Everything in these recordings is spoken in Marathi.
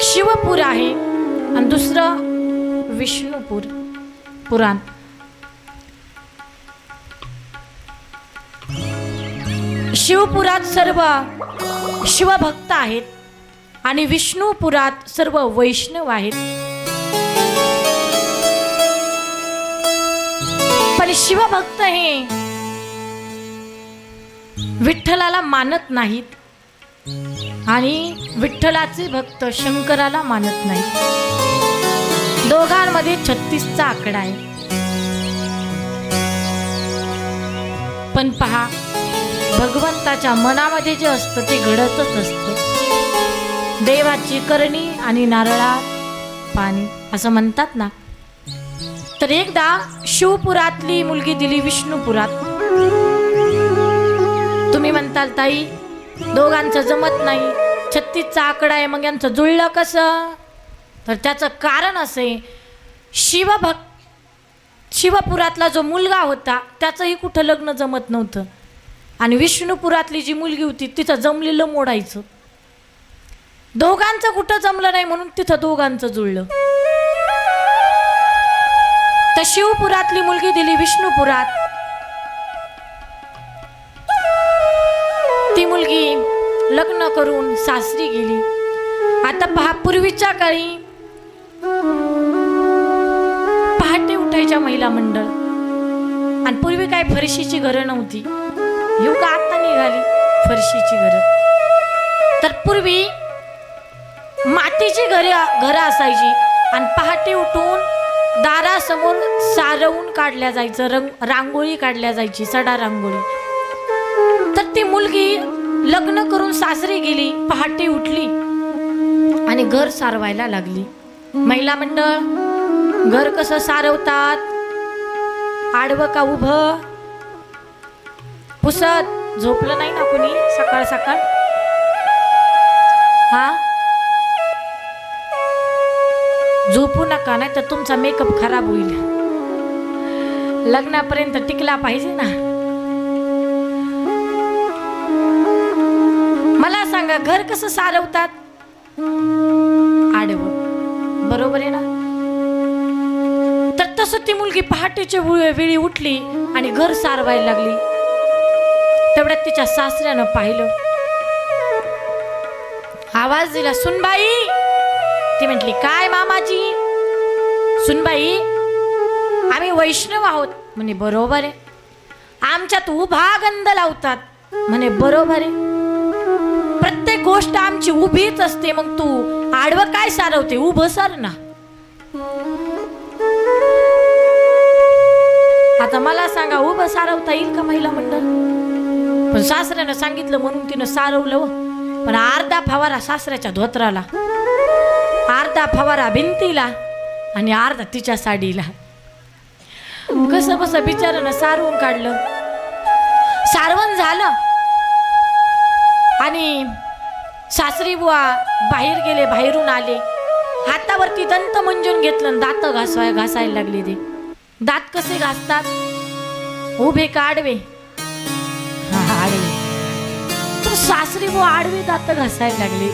शिवपुर आहे आणि दुसरं विष्णुपुर पुराण। शिवपुरात सर्व शिवभक्त आहेत आणि विष्णुपुरात सर्व वैष्णव आहेत। पण शिवभक्त हे विठ्ठलाला मानत नाहीत आणि विठ्ठलाचे भक्त शंकराला मानत नाहीत। दोघांमध्ये 36चा आकडा आहे। पण पहा, भगवंताच्या मनामध्ये जे असतं ते घडतच असतं। देवाची करणी आणि नारळात पाणी असं म्हणतात ना। तर एकदा शिवपुरातली मुलगी दिली विष्णुपुरात। तुम्ही म्हणताल ताई दोघांचं जमत नाही, 36चा आकडा आहे, मग यांचं जुळलं कसं? तर त्याचं कारण असे, शिवपुरातला जो मुलगा होता त्याचंही कुठं लग्न जमत नव्हतं आणि विष्णुपुरातली जी मुलगी होती तिचं जमलेलं मोडायचं। दोघांचं कुठं जमलं नाही म्हणून तिथं दोघांचं जुळलं। तर शिवपुरातली मुलगी दिली विष्णुपुरात। ती मुलगी लग्न करून सासरी गेली। आता पहा, पूर्वीच्या काळी पहाटे उठायच्या महिला मंडळ आणि पूर्वी काय फरशीची घरं नव्हती, येऊ का आता निघाली फरशीची घरं। तर पूर्वी मातीची घरं असायची आणि पहाटे उठून दारासमोर सारवून काढल्या जायचं, रांगोळी काढल्या जायची, सडा रांगोळी। तर ती मुलगी लग्न करून सासरी गेली, पहाटे उठली आणि घर सारवायला लागली। महिला मंडळ घर कसं सारवतात? आडवं का उभं? पुसत झोपलं नाही ना कुणी सकाळ सकाळ? हा, झोपू नका, नाही तर तुमचा मेकअप खराब होईल। लग्नापर्यंत टिकला पाहिजे ना। मला सांगा, घर कसं सारवतात? आडवं, बरोबर आहे ना? तर तसं ती मुलगी पहाटेच्या वेळी उठली आणि घर सारवायला लागली। तेवढ्यात तिच्या सासऱ्यानं पाहिलं, आवाज दिला, सुनबाई। ती म्हटली, काय मामाजी? सुनबाई, आम्ही वैष्णव आहोत। म्हणे बरोबर आहे। आमच्यात उभा गंध लावतात। म्हणे बरोबर आहे। प्रत्येक गोष्ट आमची उभीच असते, मग तू आडवं काय सारवते? उभं सार ना। आता मला सांगा, उभं सारवता येईल का महिला मंडळ? पण सासऱ्यानं सांगितलं म्हणून तिनं सारवलं। पण अर्धा फवारा सासऱ्याच्या धोत्राला, अर्धा फवारा भिंतीला आणि अर्धा तिच्या साडीला। कसं बस बिचारानं सारवून काढलं। सारवण झालं आणि सासरी बुवा बाहेर गेले, बाहेरून आले, हातावरती दंत मंजून घेतलं, दात घासायला लागले। ते दात कसे घासतात? उभे का आडवे? आडवे। तर सासरी बुवा आडवे दात घासायला लागले।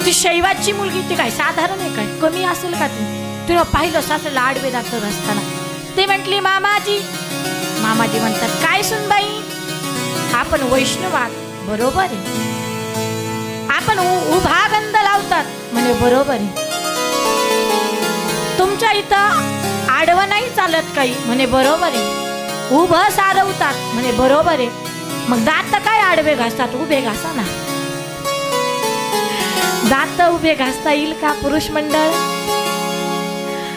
ती शैवाची मुलगी, ती काय साधारण आहे काय? कमी असेल का? तिनं पाहिलं सासऱ्याला आडवे दात घासताना। ते म्हटली, मामाजी। मामाजी म्हणतात, काय सुनबाई, आपण वैष्णव आहात? बरोबर आहे। आपण उभा गंध लावतात? म्हणे बरोबर आहे। तुमच्या इथं आडवं नाही चालत काही? म्हणे बरोबर आहे। उभं सारवतात? म्हणे बरोबर आहे। मग दात काय आडवे घासतात? उभे घासा ना। दात उभे घासता येईल का पुरुष मंडळ?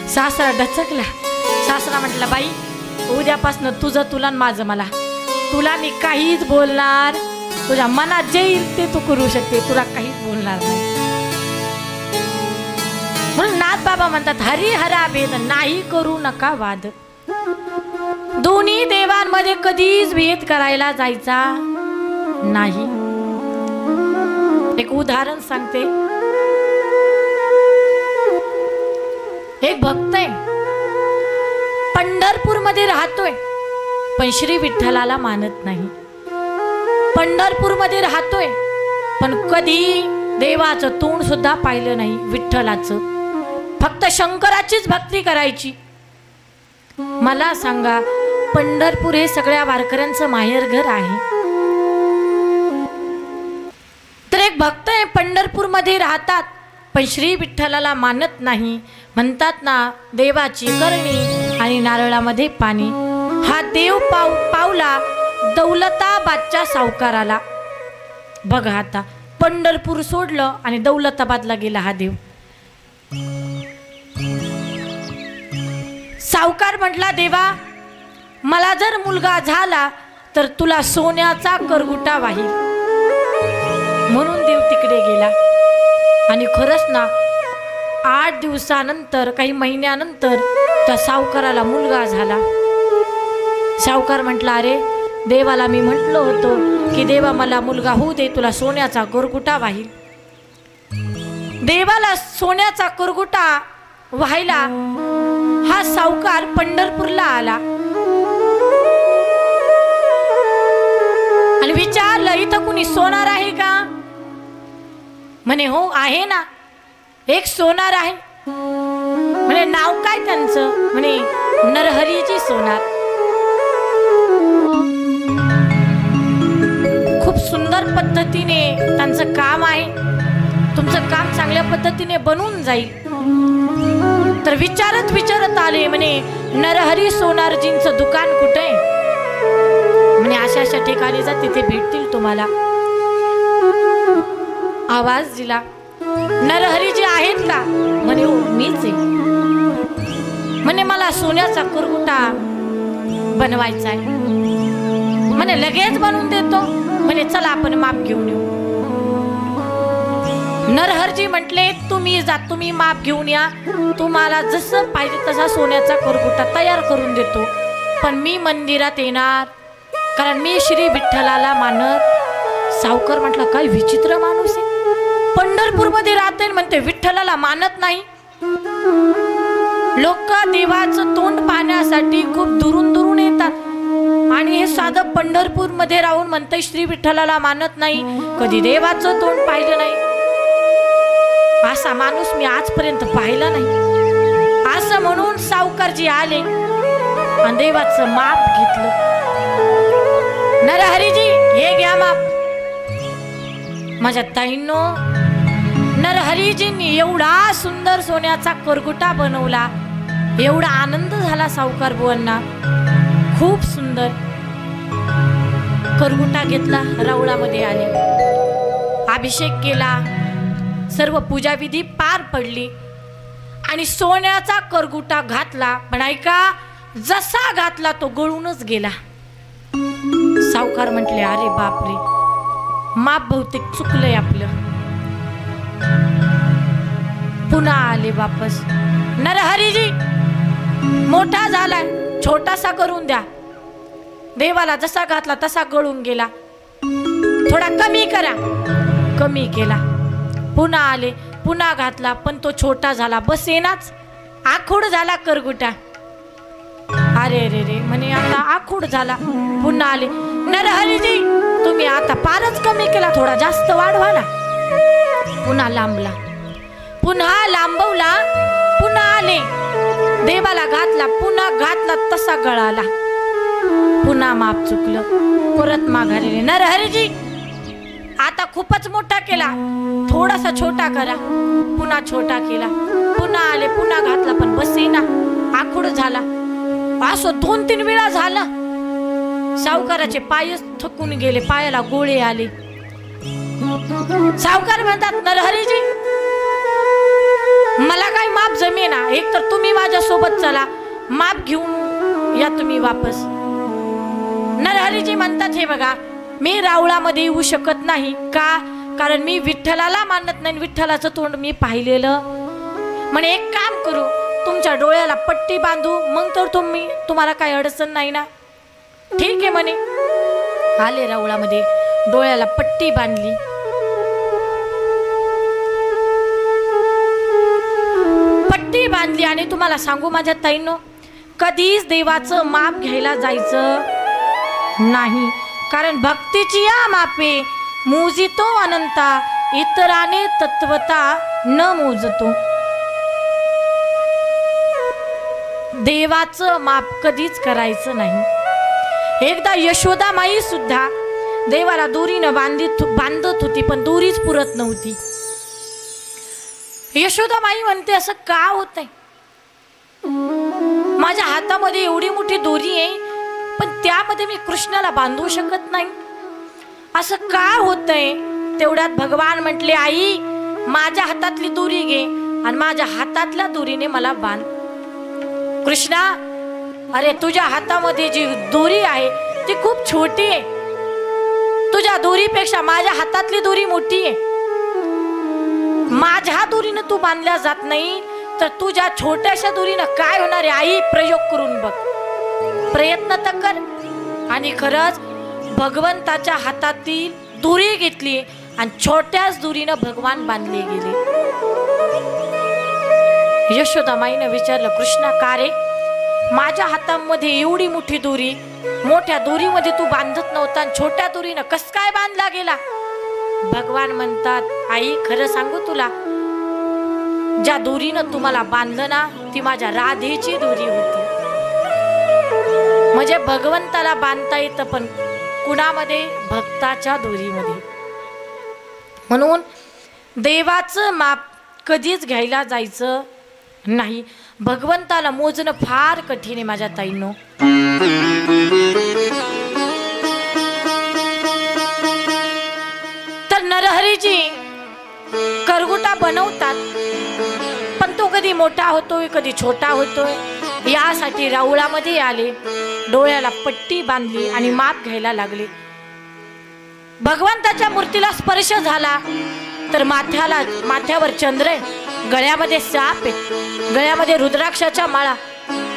सासरा डचकला। सासरा म्हटला, बाई उद्यापासून तुझं तुला माझं मला, तुला मी काहीच बोलणार, तुझ्या मनात जे येईल ते तू करू शकते, तुला काहीच बोलणार नाही। म्हणून नाथ बाबा म्हणतात, हरिहरा भेद नाही करू नका वाद। दोन्ही देवांमध्ये कधीच भेद करायला जायचा नाही। एक उदाहरण सांगते। एक भक्त आहे, पंढरपूर मध्ये राहतोय, पण श्री विठ्ठलाला मानत नाही। पंढरपूर मध्ये राहतोय पण कधी देवाचं तोंड सुद्धा पाहिलं नाही विठ्ठलाचं, फक्त शंकराचीच भक्ती करायची. मला सांगा, पंढरपूर हे सगळ्या वारकऱ्यांचं माहेरघर आहे. तर एक भक्त आहे, पंढरपूरमध्ये राहतात, पण श्री विठ्ठलाला मानत नाही. म्हणतात ना, देवाची करणी आणि नारळामध्ये पाणी. हा देव पावला दौलताबादच्या सावकाराला. बघा आता, पंढरपूर सोडलं आणि दौलताबादला गेला हा देव. सावकार म्हटला, देवा मला जर मुलगा झाला तर तुला सोन्याचा करगुटा वाहील. म्हणून देव तिकडे गेला. आणि खरंच ना, 8 दिवसानंतर, काही महिन्यानंतर त्या सावकाराला मुलगा झाला. सावकार म्हटला, अरे देवाला मी म्हटलं होतं की देवा मला मुलगा होऊ दे, तुला सोन्याचा करगुटा वाहील. देवाला सोन्याचा करगुटा व्हायला हा सावकार पंढरपूरला आला आणि विचारलं, इथं कुणी सोनार आहे का? म्हणे हो आहे ना, एक सोनार आहे. म्हणे नाव काय त्यांचं? म्हणे नरहरीजी सोनार. खूप सुंदर पद्धतीने त्यांचं काम आहे, तुमचं काम चांगल्या पद्धतीने बनून जाईल. तर विचारत आले, म्हणे नरहरी सोनारजींचं दुकान कुठे आहे? म्हणे अशा अशा ठिकाणी जा, तिथे भेटतील तुम्हाला. आवाज दिला, नरहरीजी आहेत का? म्हणे हो मीच आहे. म्हणे मला सोन्याचा करगुटा बनवायचा आहे. म्हणे लगेच बनवून देतो. म्हणे चला आपण माप घेऊन येऊ. नरहरजी म्हटले, तुम्ही जा, तुम्ही माप घेऊन या, तुम्हाला जसं पाहिजे तसा सोन्याचा करगुटा तयार करून देतो, पण मी मंदिरात येणार, कारण मी श्री विठ्ठलाला मानत. सावकार म्हटला, काय विचित्र माणूस आहे, पंढरपूरमध्ये राहते म्हणते विठ्ठलाला मानत नाही. लोक देवाचं तोंड पाहण्यासाठी खूप दुरून दुरून येतात आणि हे साधं पंढरपूरमध्ये राहून म्हणते श्री विठ्ठलाला मानत नाही, कधी देवाचं तोंड पाहिलं नाही. असा माणूस मी आजपर्यंत पाहिला नाही. असं म्हणून सावकारजी आले आणि देवाचं माप घेतलं. नरहरीजी हे घ्या माप. माझ्या ताईंनो, नरहरीजींनी एवढा सुंदर सोन्याचा करगुटा बनवला, एवढा आनंद झाला सावकार बुवांना. खूप सुंदर करगुटा घेतला, रावळामध्ये आले, अभिषेक केला, सर्व पूजाविधी पार पडली आणि सोन्याचा करगुटा घातला. पण ऐका, जसा घातला तो गळूनच गेला. सावकार म्हटले, अरे बापरे, माप बहुतेक चुकलंय आपलं. पुन्हा आले वापस. नरहरीजी मोठा झालाय, छोटासा करून द्या. देवाला जसा घातला तसा गळून गेला, थोडा कमी करा. कमी केला. पुन्हा आले, पुन्हा घातला, पण तो छोटा झाला, बसेनाच, आखूड झाला करगुटा. अरे रे रे, म्हणे आता आखूड झाला. पुन्हा आले, नरहरीजी तुम्ही आता फारच कमी केला, थोडा जास्त वाढवा ना. पुन्हा लांबला, पुन्हा लांबवला. पुन्हा आले, देवाला घातला, पुन्हा घातला, तसा गळाला. पुन्हा माप चुकलं, परत माघारी. नरहरीजी आता खूपच मोठा केला, थोडासा छोटा करा. पुन्हा छोटा केला. पुन्हा आले, पुन्हा घातला, पण बसेना, आखूड झाला. असं 2-3 वेळा झाला. सावकाराचे पायच थकून गेले, पायाला गोळे आले. सावकार म्हणतात, नरहरीजी मला काय माप जमेना, एक तर तुम्ही माझ्या सोबत चला, माप घेऊन या तुम्ही वापस. नरहरीजी म्हणतात, हे बघा, मी रावळामध्ये येऊ शकत नाही का, कारण मी विठ्ठलाला मानत नाही, विठ्ठलाचं तोंड मी पाहिलेलं. म्हणे एक काम करू, तुमच्या डोळ्याला पट्टी बांधू, मग तर तुम्हाला काही अडचण नाही ना. ठीक आहे म्हणे. आले रावळामध्ये, डोळ्याला पट्टी बांधली. पट्टी बांधली आणि तुम्हाला सांगू माझ्या ताईंनो, कधीच देवाचं माप घ्यायला जायचं नाही, कारण भक्तीची या मापे मुजितो अनंता इतराने तत्वता न मोजतो. देवाचं माप कधीच करायचं नाही. एकदा यशोदामाई सुद्धा देवाला दोरीनं बांधत होती, पण दोरीच पुरत नव्हती. यशोदामाई म्हणते, असं का होतंय? माझ्या हातामध्ये एवढी मोठी दोरी आहे, पण त्यामध्ये मी कृष्णाला बांधू शकत नाही. असं का होतंय? तेवढ्यात भगवान म्हटले, आई माझ्या हातातली दोरी घे आणि माझ्या हातातल्या दोरीने मला बांध. कृष्णा, अरे तुझ्या हातामध्ये जी दोरी आहे ती खूप छोटी आहे. तुझ्या दोरीपेक्षा माझ्या हातातली दोरी मोठी आहे. माझ्या दोरीनं तू बांधल्या जात नाही, तर तुझ्या छोट्याशा दोरीनं काय होणार आहे? आई प्रयोग करून बघ, प्रयत्न तर कर. आणि खरंच भगवंताच्या हातातील दोरी घेतली आणि छोट्याच दोरीनं भगवान बांधले गेले. यशोदामाईनं विचारलं, कृष्णा का रे? माझ्या हातामध्ये एवढी मोठी दोरी, मोठ्या दोरीमध्ये तू बांधत नव्हता आणि छोट्या दोरीनं कस काय बांधला गेला? भगवान म्हणतात, आई खरं सांगू तुला, ज्या दोरीनं तुम्हाला बांधलं ना ती माझ्या राधेची दोरी होती. म्हणजे भगवंताला बांधता येतं, पण कुणामध्ये? भक्ताच्या दोरीमध्ये. म्हणून देवाचं माप कधीच घ्यायला जायचं नाही. भगवंताला मोजणं फार कठीण आहे माझ्या ताईंनो. तर नरहरीजी करगुटा बनवतात, पण तो कधी मोठा होतोय कधी छोटा होतोय. यासाठी राऊळामध्ये आले, डोळ्याला पट्टी बांधली आणि माप घ्यायला लागले. भगवंताच्या मूर्तीला स्पर्श झाला तर माथ्यावर चंद्र आहे, गळ्यामध्ये साप आहे, गळ्यामध्ये रुद्राक्षाच्या माळा.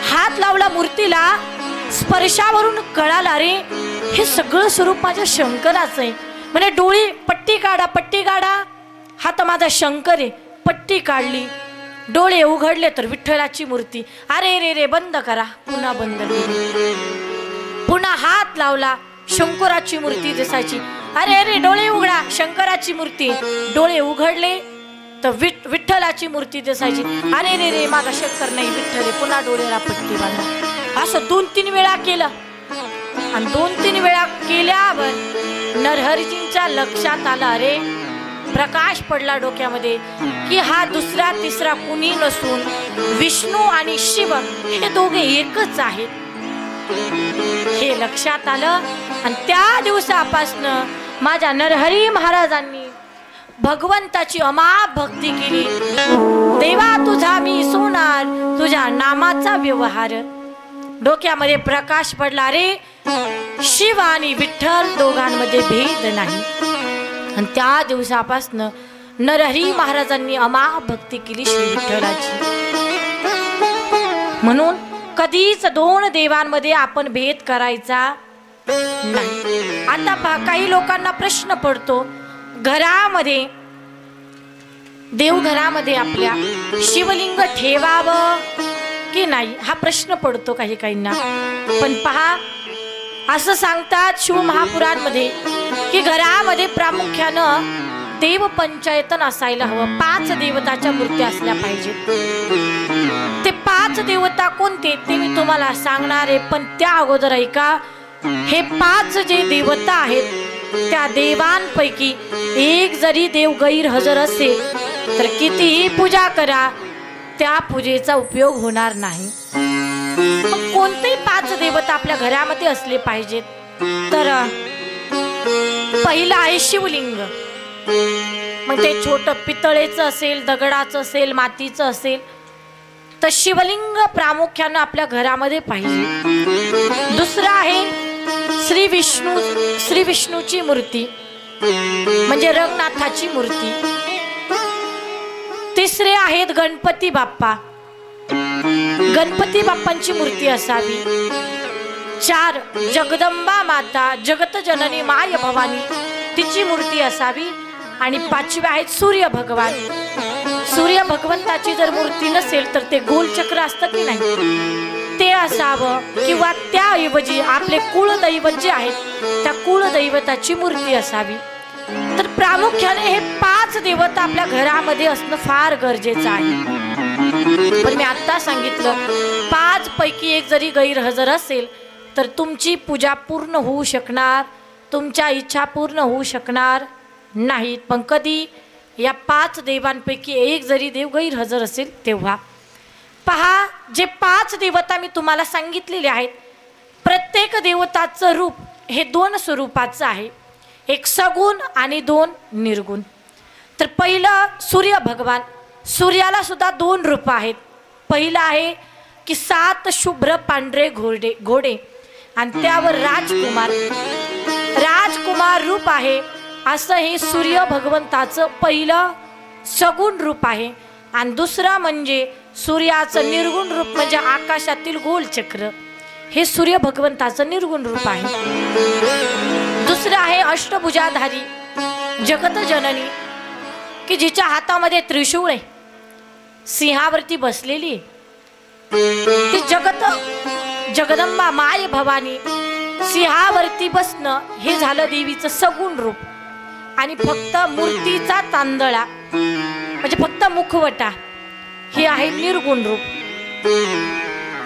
हात लावला मूर्तीला, स्पर्शावरून कळाला, रे हे सगळं स्वरूप माझ्या शंकराचं आहे. म्हणजे डोळी पट्टी काढा, पट्टी काढा, हा तर माझा शंकर आहे. पट्टी काढली, डोळे उघडले तर विठ्ठलाची मूर्ती. अरे रे रे बंद करा, पुन्हा बंद केली. पुन्हा हात लावला, शंकराची मूर्ती दिसायची. अरे रे डोळे उघडा, शंकराची मूर्ती. डोळे उघडले तर विठ्ठलाची मूर्ती दिसायची. अरे रे रे माझा शंकर नाही, विठ्ठल. पुन्हा डोळ्याला पट्टी बांधली. असं 2-3 वेळा केलं आणि 2-3 वेळा केल्यावर नरहरीजींच्या लक्षात आलं, अरे प्रकाश पडला डोक्यामध्ये की हा दुसरा तिसरा कुणी नसून विष्णू आणि शिव हे दोघे एकच आहेत. हे लक्षात आलं आणि त्या दिवसापासनं माझ्या नरहरी महाराजांनी भगवंताची अमाप भक्ती केली. देवा तुझा मी सोनार, तुझ्या नामाचा व्यवहार. डोक्यामध्ये प्रकाश पडला, रे शिव आणि विठ्ठल दोघांमध्ये भेद नाही. आणि त्या दिवसापासनं नरहरी महाराजांनी अमाप भक्ती केली श्री विठ्ठलाची. म्हणून कधीच 2 देवांमध्ये आपण भेद करायचा नाही. आता पहा, काही लोकांना प्रश्न पडतो, घरामध्ये देवघरामध्ये आपल्या शिवलिंग ठेवावं की नाही हा प्रश्न पडतो काही काहींना. पण पहा, असं सांगतात शिवमहापुराणमध्ये की घरामध्ये प्रामुख्यानं देव पंचायतन असायला हवं. 5 देवताच्या मूर्त्या असल्या पाहिजेत. ते 5 देवता कोणते ते मी तुम्हाला सांगणार आहे, पण त्या अगोदर ऐका. हे 5 जे देवता आहेत त्या देवांपैकी एक जरी देव गैरहजर असेल तर कितीही पूजा करा, त्या पूजेचा उपयोग होणार नाही. कोणतेही 5 देवता आपल्या घरामध्ये असले पाहिजेत. तर पहिलं आहे शिवलिंग. मग ते छोटं पितळेचं असेल, दगडाचं असेल, मातीचं असेल, तर शिवलिंग प्रामुख्यानं आपल्या घरामध्ये पाहिजे. दुसरं आहे श्री विष्णूची मूर्ती, म्हणजे रंगनाथाची मूर्ती. तिसरे आहेत गणपती बाप्पा, गणपती बाप्पांची मूर्ती असावी. 4 जगदंबा माता, जगत जननी माय भवानी, तिची मूर्ती असावी. आणि 5वे आहेत सूर्य भगवान. सूर्य भगवंताची जर मूर्ती नसेल तर ते गोलचक्र असतं की नाही, ते असावं. किंवा त्याऐवजी आपले कुळदैवत जे आहेत त्या कुळदैवताची मूर्ती असावी. तर प्रामुख्याने हे 5 देवता आपल्या घरामध्ये असणं फार गरजेचं आहे. पण मी आता सांगितलं 5 पैकी एक जरी गैरहजर असेल तर तुमची पूजा पूर्ण होऊ शकणार, तुमच्या इच्छा पूर्ण होऊ शकणार नाहीत. पण कधी या 5 देवांपैकी एक जरी देव गैरहजर असेल तेव्हा. पहा, जे 5 देवता मी तुम्हाला सांगितलेले आहेत, प्रत्येक देवताचं रूप हे 2 स्वरूपाचं आहे, एक सगुण आणि 2 निर्गुण. तर पहिलं सूर्य भगवान, सूर्याला सुद्धा 2 रूप आहेत. पहिलं आहे की 7 शुभ्र पांढरे घोडे आणि त्यावर राजकुमार रूप आहे. असं हे सूर्य भगवंताचं पहिलं सगुण रूप आहे. आणि दुसरं म्हणजे सूर्याचं निर्गुण रूप म्हणजे आकाशातील गोलचक्र, हे सूर्य भगवंताचं निर्गुण रूप आहे. दुसरं आहे अष्टभुजाधारी जगत जननी, की जिच्या हातामध्ये त्रिशूळ आहे, सिंहावरती बसलेली आहे. ती जगदंबा माय भवानी सिंहावरती बसणं हे झालं देवीचं सगुण रूप. आणि फक्त मूर्तीचा तांदळा म्हणजे फक्त मुखवटा हे आहे निर्गुण रूप.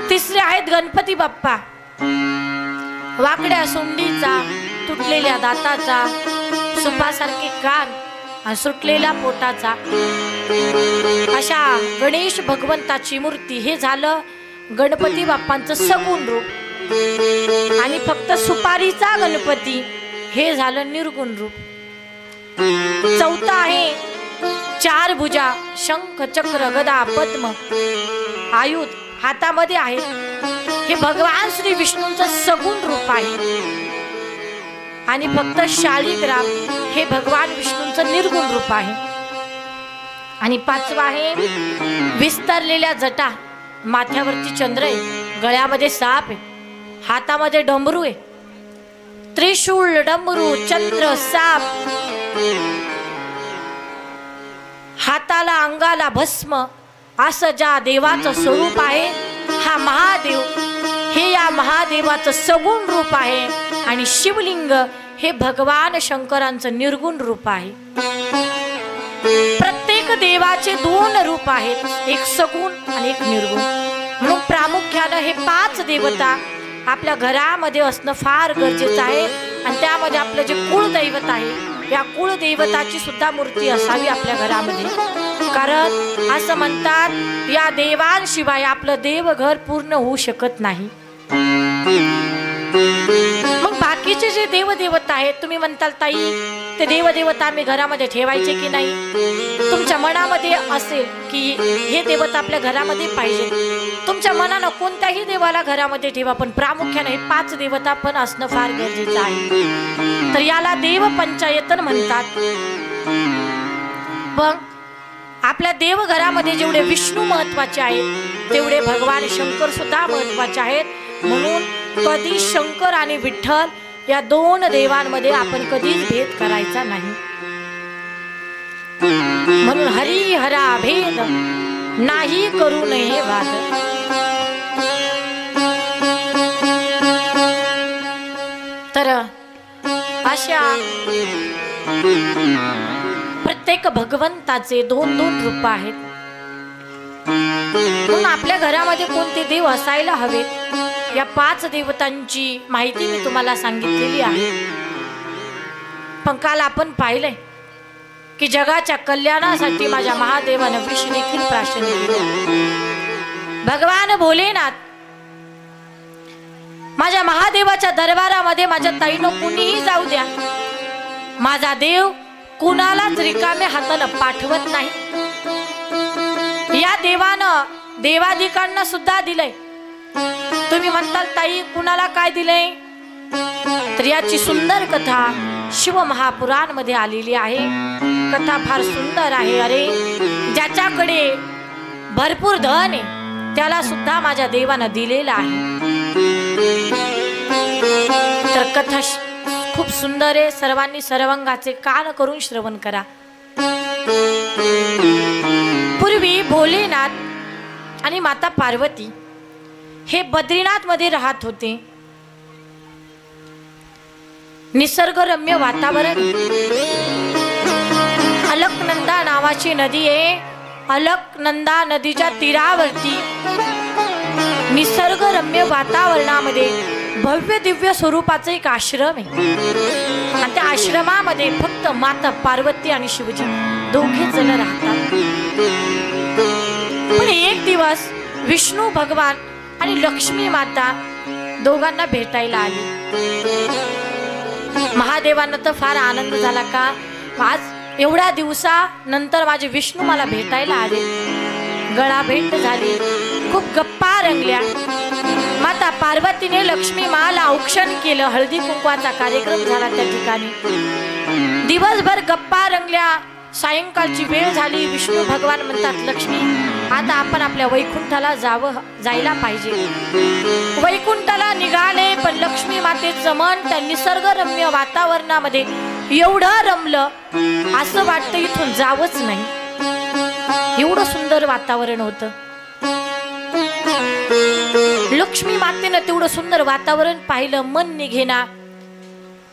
तिसरे आहेत गणपती बाप्पा, वाकड्या सोंडीचा, तुटलेल्या दाताचा, सुपासारखे कान आणि सुटलेल्या पोटाचा अशा गणेश भगवंताची मूर्ती हे झालं गणपती बाप्पांचं सगुण रूप. आणि फक्त सुपारीचा गणपती हे झालं निर्गुण रूप. चौथा आहे 4 भुजा, शंख चक्र गदा पद्म आयुध हातामध्ये आहे, हे भगवान श्री विष्णूंचं सगुण रूप आहे. आणि फक्त शालिग्राम हे भगवान विष्णूंचं निर्गुण रूप आहे. आणि 5वा आहे विस्तारलेल्या जटा, माथ्यावरती चंद्र आहे, गळ्यामध्ये साप आहे, हातामध्ये डमरू आहे. त्रिशूळ, डमरू, चंद्र, साप, हाताला अंगाला भस्म असं ज्या देवाचं स्वरूप आहे हा महादेव, हे या महादेवाचं सगुण रूप आहे. आणि शिवलिंग हे भगवान शंकरांचं निर्गुण रूप आहे. प्रत्येक देवाचे 2 रूप आहेत, एक सगुण आणि एक निर्गुण. म्हणून प्रामुख्यानं हे 5 देवता आपल्या घरामध्ये असणं फार गरजेचं आहे. आणि त्यामध्ये आपलं जे कुळदैवत आहे, या कुळदैवताची सुद्धा मूर्ती असावी आपल्या घरामध्ये. कारण असं म्हणतात या देवांशिवाय आपलं देवघर पूर्ण होऊ शकत नाही. मग बाकीचे जे देवदेवता आहेत, तुम्ही म्हणताल ताई ते देवदेवता आम्ही घरामध्ये ठेवायचे की नाही? तुमच्या मनामध्ये असेल की हे देवता आपल्या घरामध्ये पाहिजे, तुमच्या मनानं कोणत्याही देवाला घरामध्ये ठेवा, पण प्रामुख्याने हे 5 देवता पण असणं फार गरजेचं आहे. तर याला देव पंचायतन म्हणतात. पण आपल्या देवघरामध्ये जेवढे विष्णू महत्वाचे आहेत तेवढे भगवान शंकर सुद्धा महत्वाचे आहेत. म्हणून कधी शंकर आणि विठ्ठल या 2 देवांमध्ये आपण कधीच भेद करायचा नाही. म्हणून हरी हरा भेद नाही करू नये वाद. तर अशा प्रत्येक भगवंताचे 2-2 रूप आहेत. म्हणून आपल्या घरामध्ये कोणते देव असायला हवेत, या 5 देवतांची माहिती मी तुम्हाला सांगितलेली आहे. पण काल आपण पाहिलंय की जगाच्या कल्याणासाठी माझ्या महादेवानं विष देखील प्राशन केलं. भगवान भोलेनाथ माझ्या महादेवाच्या दरबारामध्ये माझ्या ताईनं कुणीही जाऊ द्या, माझा देव कुणालाच रिकाम्या हातानं पाठवत नाही. या देवानं देवादिकांना सुद्धा दिलंय. तुम्ही म्हणताल ताई कुणाला काय दिलंय? तर याची सुंदर कथा शिव महापुराण मध्ये आलेली आहे. कथा फार सुंदर आहे. अरे ज्याच्याकडे भरपूर धन आहे त्याला सुद्धा माझ्या देवानं दिलेलं आहे. तर कथा खूप सुंदर आहे. सर्वांनी सर्वांगाचे कान करून श्रवण करा. पूर्वी भोलेनाथ आणि माता पार्वती हे बद्रीनाथ मध्ये राहत होते. निसर्गरम्य वातावरण, नावाची नदी आहे. अलकनंदा नदीच्या तीरावरती निसर्गरम्य वातावरणामध्ये भव्य दिव्य स्वरूपाचं एक आश्रम आहे. आणि त्या आश्रमामध्ये फक्त माता पार्वती आणि शिवजी दोघे जण राहतात. पण एक दिवस विष्णू भगवान आणि लक्ष्मी माता दोघांना भेटायला आली. महादेवांना तर फार आनंद झाला का आज एवढ्या दिवसानंतर माझे विष्णू मला भेटायला आले. गळा भेट झाली, खूप गप्पा रंगल्या. माता पार्वतीने लक्ष्मी माला औक्षण केलं. हळदी कुंकवाचा कार्यक्रम झाला त्या ठिकाणी. दिवसभर गप्पा रंगल्या. सायंकाळची वेळ झाली. विष्णू भगवान म्हणतात, लक्ष्मी आता आपण आपल्या वैकुंठाला जायला पाहिजे. वैकुंठाला निघाले. पण लक्ष्मी मातेचं मन त्या निसर्गरम्य वातावरणामध्ये एवढं रमलं, असं वाटतं इथून जावंच नाही. एवढं सुंदर वातावरण होतं. लक्ष्मी मातेनं तेवढं सुंदर वातावरण पाहिलं, मन निघेना.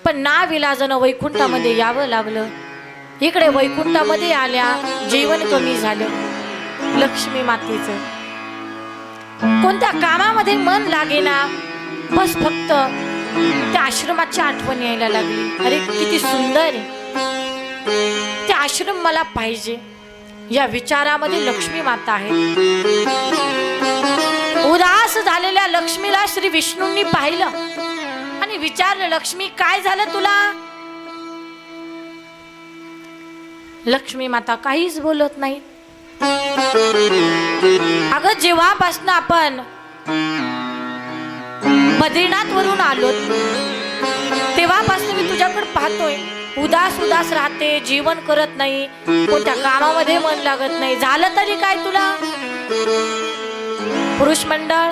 पण नाविलाजानं वैकुंठामध्ये यावं लागलं. इकडे वैकुंठामध्ये आल्या, जेवण कमी झालं. लक्ष्मी मातेचं कोणत्या कामामध्ये मन लागेना. बस फक्त त्या आश्रमाची आठवण यायला लागली. अरे किती सुंदर आहे ते आश्रम, मला पाहिजे. या विचारामध्ये लक्ष्मी माता आहे. उदास झालेल्या लक्ष्मीला श्री विष्णूंनी पाहिलं आणि विचारलं, लक्ष्मी काय झालं तुला? लक्ष्मी माता काहीच बोलत नाही. अगं जेव्हापासून आपण बद्रीनाथ वरून आलो तेव्हापासून मी तुझ्याकडे पाहतोय. उदास उदास राहते, जीवन करत नाही, कोणत्या कामामध्ये मन लागत नाही. झालं तरी काय तुला? पुरुष मंडळ,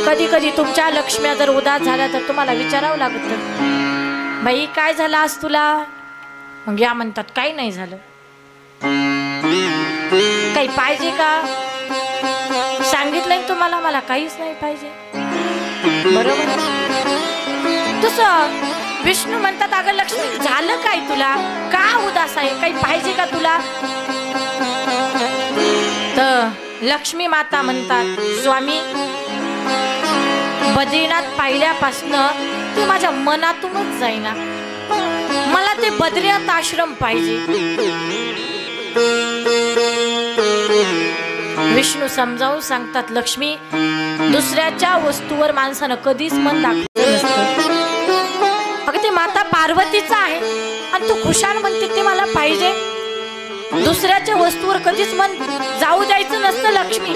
कधी कधी तुमच्या लक्ष्म्या जर उदास झाल्या तर तुम्हाला विचारावं लागतं, बाई काय झालं आज तुला? मग या म्हणतात काही नाही झालं. काही पाहिजे का? सांगितलंय तुम्हाला मला काहीच नाही पाहिजे. बरोबर. तसं विष्णू म्हणतात, अगं लक्ष्मी झालं काय तुला? का उदास आहे? काही पाहिजे का तुला? तर लक्ष्मी माता म्हणतात, स्वामी बद्रीनाथ पाहिल्यापासनं ते माझ्या मनातूनच जाईना. मला ते बद्रीनाथ आश्रम पाहिजे. विष्णू समजावून सांगतात, लक्ष्मी दुसऱ्याच्या वस्तूवर माणसानं कधीच मन दाखवलं नसतं. अगं ते माता पार्वतीचं आहे आणि तू खुशाल म्हणते ते मला पाहिजे. दुसऱ्याच्या वस्तूवर कधीच मन जाऊ द्यायचं नसतं लक्ष्मी.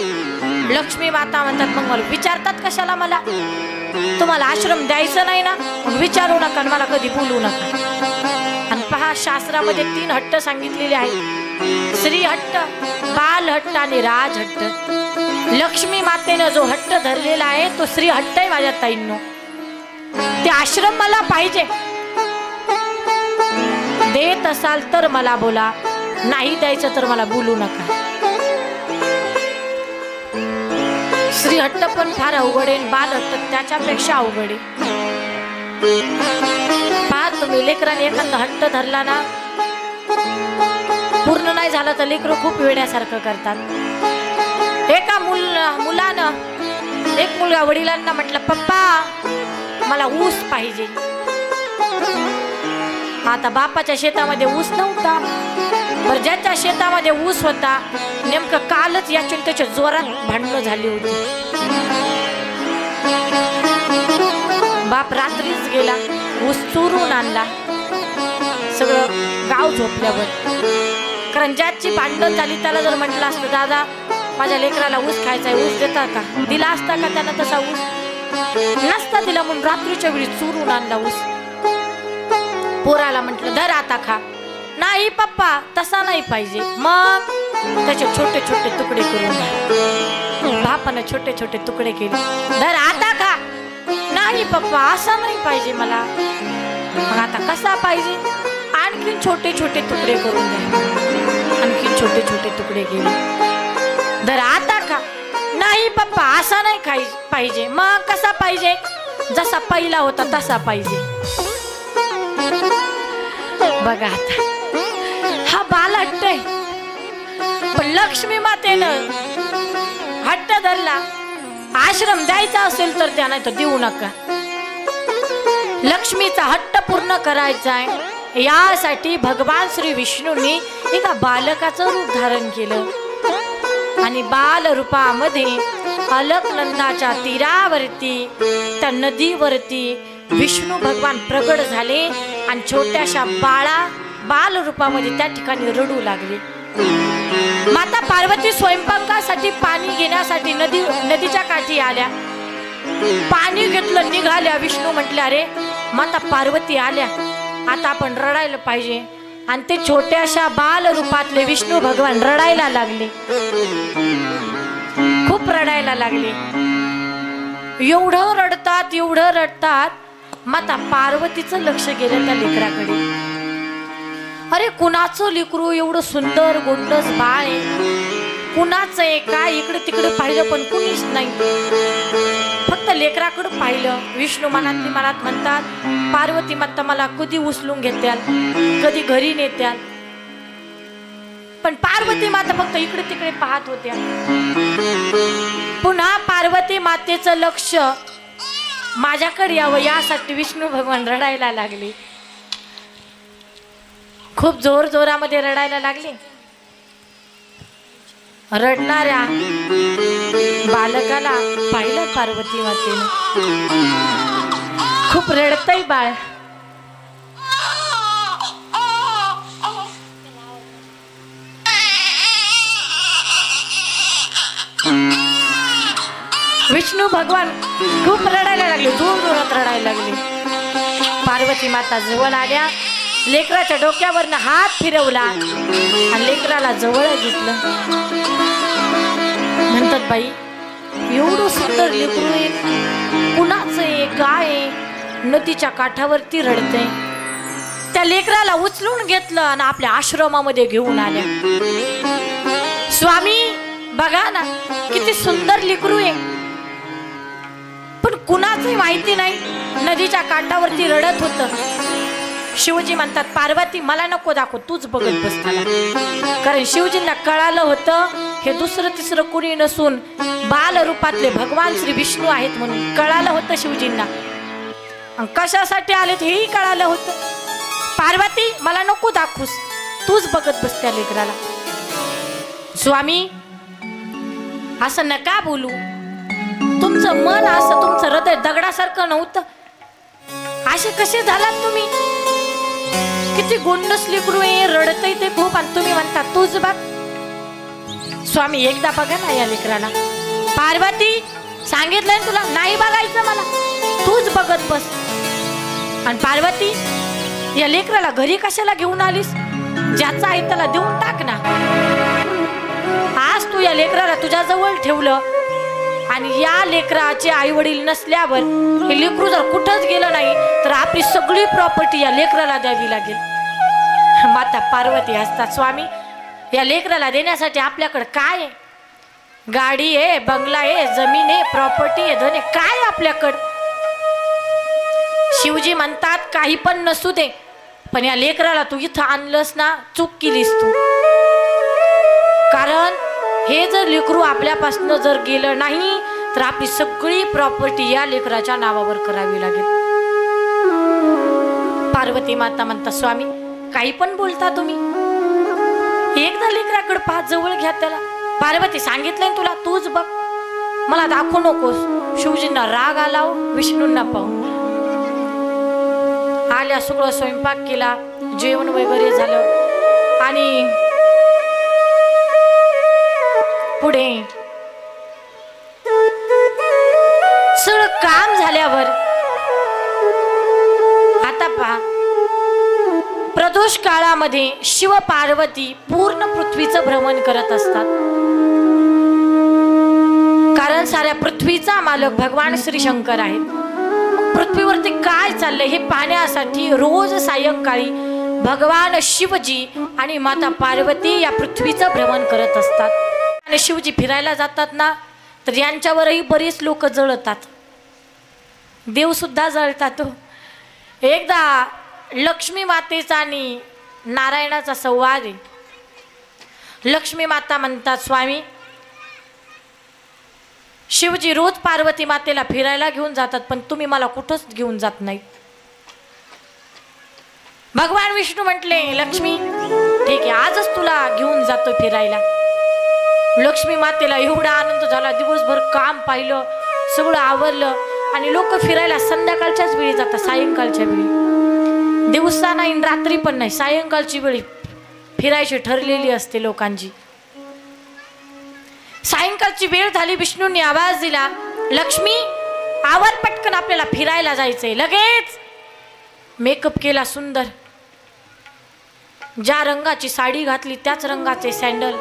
लक्ष्मी माता म्हणतात, मग मला विचारतात कशाला? मला तुम्हाला आश्रम द्यायचं नाही ना, मग विचारू नका, मला कधी बोलू नका. आणि पहा, शास्त्रामध्ये 3 हट्ट सांगितलेले आहेत, श्री हट्ट, बाल हट्ट आणि राज हट्ट. लक्ष्मी मातेनं जो हट्ट धरलेला आहे तो श्री हट्ट आहे. माझ्या ताईंनो, ते आश्रम मला पाहिजे. देत असाल तर मला बोला, नाही द्यायचं तर मला बोलू नका. श्री हट्ट पण फार अवघड आहे, बाल हट्ट त्याच्यापेक्षा अवघड आहे. पहा, तुम्ही लेकराने एखादा हट्ट धरला ना, पूर्ण नाही झाला तर लेकरं खूप वेड्यासारखं करतात. एका मुलानं एक मुलगा वडिलांना म्हटलं, पप्पा मला ऊस पाहिजे. आता बापाच्या शेतामध्ये ऊस नव्हता, पण ज्याच्या शेतामध्ये ऊस होता नेमकं कालच याच्या त्याच्या जोरात भांडणं झाली होती. बाप रात्रीच गेला, ऊस चोरून आणला. सगळं गाव झोपल्यावर, कारण ज्याची भांडण झाली त्याला जर म्हटलं असतं, दादा माझ्या लेकराला ऊस खायचा आहे, ऊस देता का? दिला असता का त्यानं तसा ऊस? नसता दिला. म्हणून रात्रीच्या वेळी चोरून आणला ऊस. पोराला म्हटलं, धर आता खा. नाही पप्पा तसा नाही पाहिजे. मग त्याचे छोटे छोटे तुकडे करून बापानं छोटे छोटे तुकडे केले. धर आता खा. नाही पप्पा असा नाही पाहिजे मला. मग आता कसा पाहिजे? आणखीन छोटे छोटे तुकडे करून द्या. आणखीन छोटे छोटे तुकडे केले. धर आता खा. नाही पप्पा असा नाही खाई पाहिजे. मग कसा पाहिजे? जसा पहिला होता तसा पाहिजे. बघा आता, हा बाल हट्ट आहे. लक्ष्मी मातेनं हट्ट धरला, आश्रम द्यायचा असेल तर द्या, नाही तर देऊ नका. लक्ष्मीचा हट्ट पूर्ण करायचा आहे, यासाठी भगवान श्री विष्णूंनी एका बालकाचं रूप धारण केलं आणि बाल रूपामध्ये अलकनंदाच्या तीरावरती, त्या नदीवरती विष्णू भगवान प्रगट झाले आणि छोट्याशा बाल रूपामध्ये त्या ठिकाणी रडू लागले. माता पार्वती स्वयंपाकासाठी पाणी घेण्यासाठी नदीच्या काठी आल्या. पाणी घेतलं, निघाल्या. विष्णू म्हटले, अरे माता पार्वती आल्या, आता आपण रडायला पाहिजे. आणि ते छोट्याशा बाल रूपातले विष्णू भगवान रडायला लागले, खूप रडायला लागले. एवढं रडतात, माता पार्वतीचं लक्ष गेलं त्या लेकराकडे. अरे कुणाचं लेकरू एवढं सुंदर गोंडस बाळ आहे, कुणाचं आहे काय? इकडे तिकडे पाहिलं पण कुणीच नाही, फक्त लेकराकडे पाहिलं. विष्णू मनातली मनात म्हणतात, पार्वती माता मला कधी उचलून घेत्याल, कधी घरी नेत्याल. पण पार्वती माता फक्त इकडे तिकडे पाहत होत्या. पुन्हा पार्वती मातेचं लक्ष माझ्याकडे यावं यासाठी विष्णू भगवान रडायला लागले, खूप जोरामध्ये रडायला लागले. रडणाऱ्या बालकाला पाहिलं पार्वती मातेने, खूप रडतय बाळ. विष्णू भगवान खूप रडायला लागले, जोरात रडायला लागले. पार्वती माता जवळ आल्या, लेकराच्या डोक्यावरनं हात फिरवला आणि लेकराला जवळ घेतलं. म्हणतात, बाई एवढं सुंदर लेकरू आहे, कुणाचं आहे काय आहे? नदीच्या काठावरती रडते. त्या लेकराला उचलून घेतलं आणि आपल्या आश्रमामध्ये घेऊन आल्या. स्वामी बघा ना, किती सुंदर लेकरू आहे, पण कुणाचंही माहिती नाही, नदीच्या काठावरती रडत होतं. शिवजी म्हणतात, पार्वती मला नको दाखव, तूच बघत बस त्याला. कारण शिवजींना कळालं होतं हे दुसरं तिसरं कुणी नसून बाल रूपातले भगवान श्री विष्णू आहेत म्हणून कळालं होतं शिवजींना. कशासाठी आलेत हेही कळालं होतं. पार्वती मला नको दाखवूस, तूच बघत बस त्या लेकराला. स्वामी असं नका बोलू, तुमचं मन असं, तुमचं हृदय दगडासारखं नव्हतं, असे कसे झालात तुम्ही? किती गोंडस लेकरू आहे, रडतय ते खूप, आणि तुम्ही म्हणता तूच बघ. स्वामी एकदा बघा ना या लेकराला. पार्वती सांगितलंय तुला नाही बघायचं, मला तूच बघत बस. आणि पार्वती या लेकराला घरी कशाला घेऊन आलीस? ज्याचा आहे त्याला देऊन टाक ना. आज तू या लेकराला तुझ्या जवळ ठेवलं आणि या लेकराचे आई वडील नसल्यावर हे लेकरू जर कुठंच गेलं नाही तर आपली सगळी प्रॉपर्टी या लेकराला द्यावी लागेल. माता पार्वती असतात, स्वामी या लेकराला देण्यासाठी आपल्याकडे काय आहे? गाडी आहे, बंगला आहे, जमीन आहे, प्रॉपर्टी आहे, धन आहे, काय आपल्याकडं? शिवजी म्हणतात, काही पण नसू दे, पण या लेकराला तू इथं आणलंस ना, चूक केलीस तू. कारण हे जर लेकरू आपल्यापासून जर गेलं नाही तर आपली सगळी प्रॉपर्टी या लेकराच्या नावावर करावी लागेल. पार्वती माता म्हणतात, स्वामी काही पण बोलता तुम्ही, एकदा लेकराकडे पाच जवळ घ्या त्याला. पार्वती सांगितलंय तुला, तूच बघ, मला दाखवू नकोस. शिवजींना राग आला, विष्णूंना पाहून आल्या. सगळं स्वयंपाक केला, जेवण वगैरे झालं आणि पुढे सगळं काम झाल्यावर आता पहा, प्रदोष काळामध्ये शिव पार्वती पूर्ण पृथ्वीचं भ्रमण करत असतात. कारण साऱ्या पृथ्वीचा मालक भगवान श्री शंकर आहेत. पृथ्वीवरती काय चाललंय हे पाहण्यासाठी रोज सायंकाळी भगवान शिवजी आणि माता पार्वती या पृथ्वीचं भ्रमण करत असतात. आणि शिवजी फिरायला जातात ना, तर यांच्यावरही बरीच लोक जळतात, देव सुद्धा जळतात. एकदा लक्ष्मी मातेचा आणि नारायणाचा संवाद आहे. लक्ष्मी माता म्हणतात, स्वामी शिवजी रोज पार्वती मातेला फिरायला घेऊन जातात, पण तुम्ही मला कुठंच घेऊन जात नाही. भगवान विष्णू म्हटले, लक्ष्मी ठीक आहे, आजच तुला घेऊन जातो फिरायला. लक्ष्मी मातेला एवढा आनंद झाला. दिवसभर काम पाहिलं, सगळं आवरलं आणि लोक फिरायला संध्याकाळच्याच वेळी जातात, सायंकाळच्या वेळी. दिवसा नाही, रात्री पण नाही, सायंकाळची वेळी फिरायची ठरलेली असते लोकांची. सायंकाळची वेळ झाली. विष्णूंनी आवाज दिला, लक्ष्मी आवर पटकन, आपल्याला फिरायला जायचंय. लगेच मेकअप केला सुंदर, ज्या रंगाची साडी घातली त्याच रंगाचे सँडल,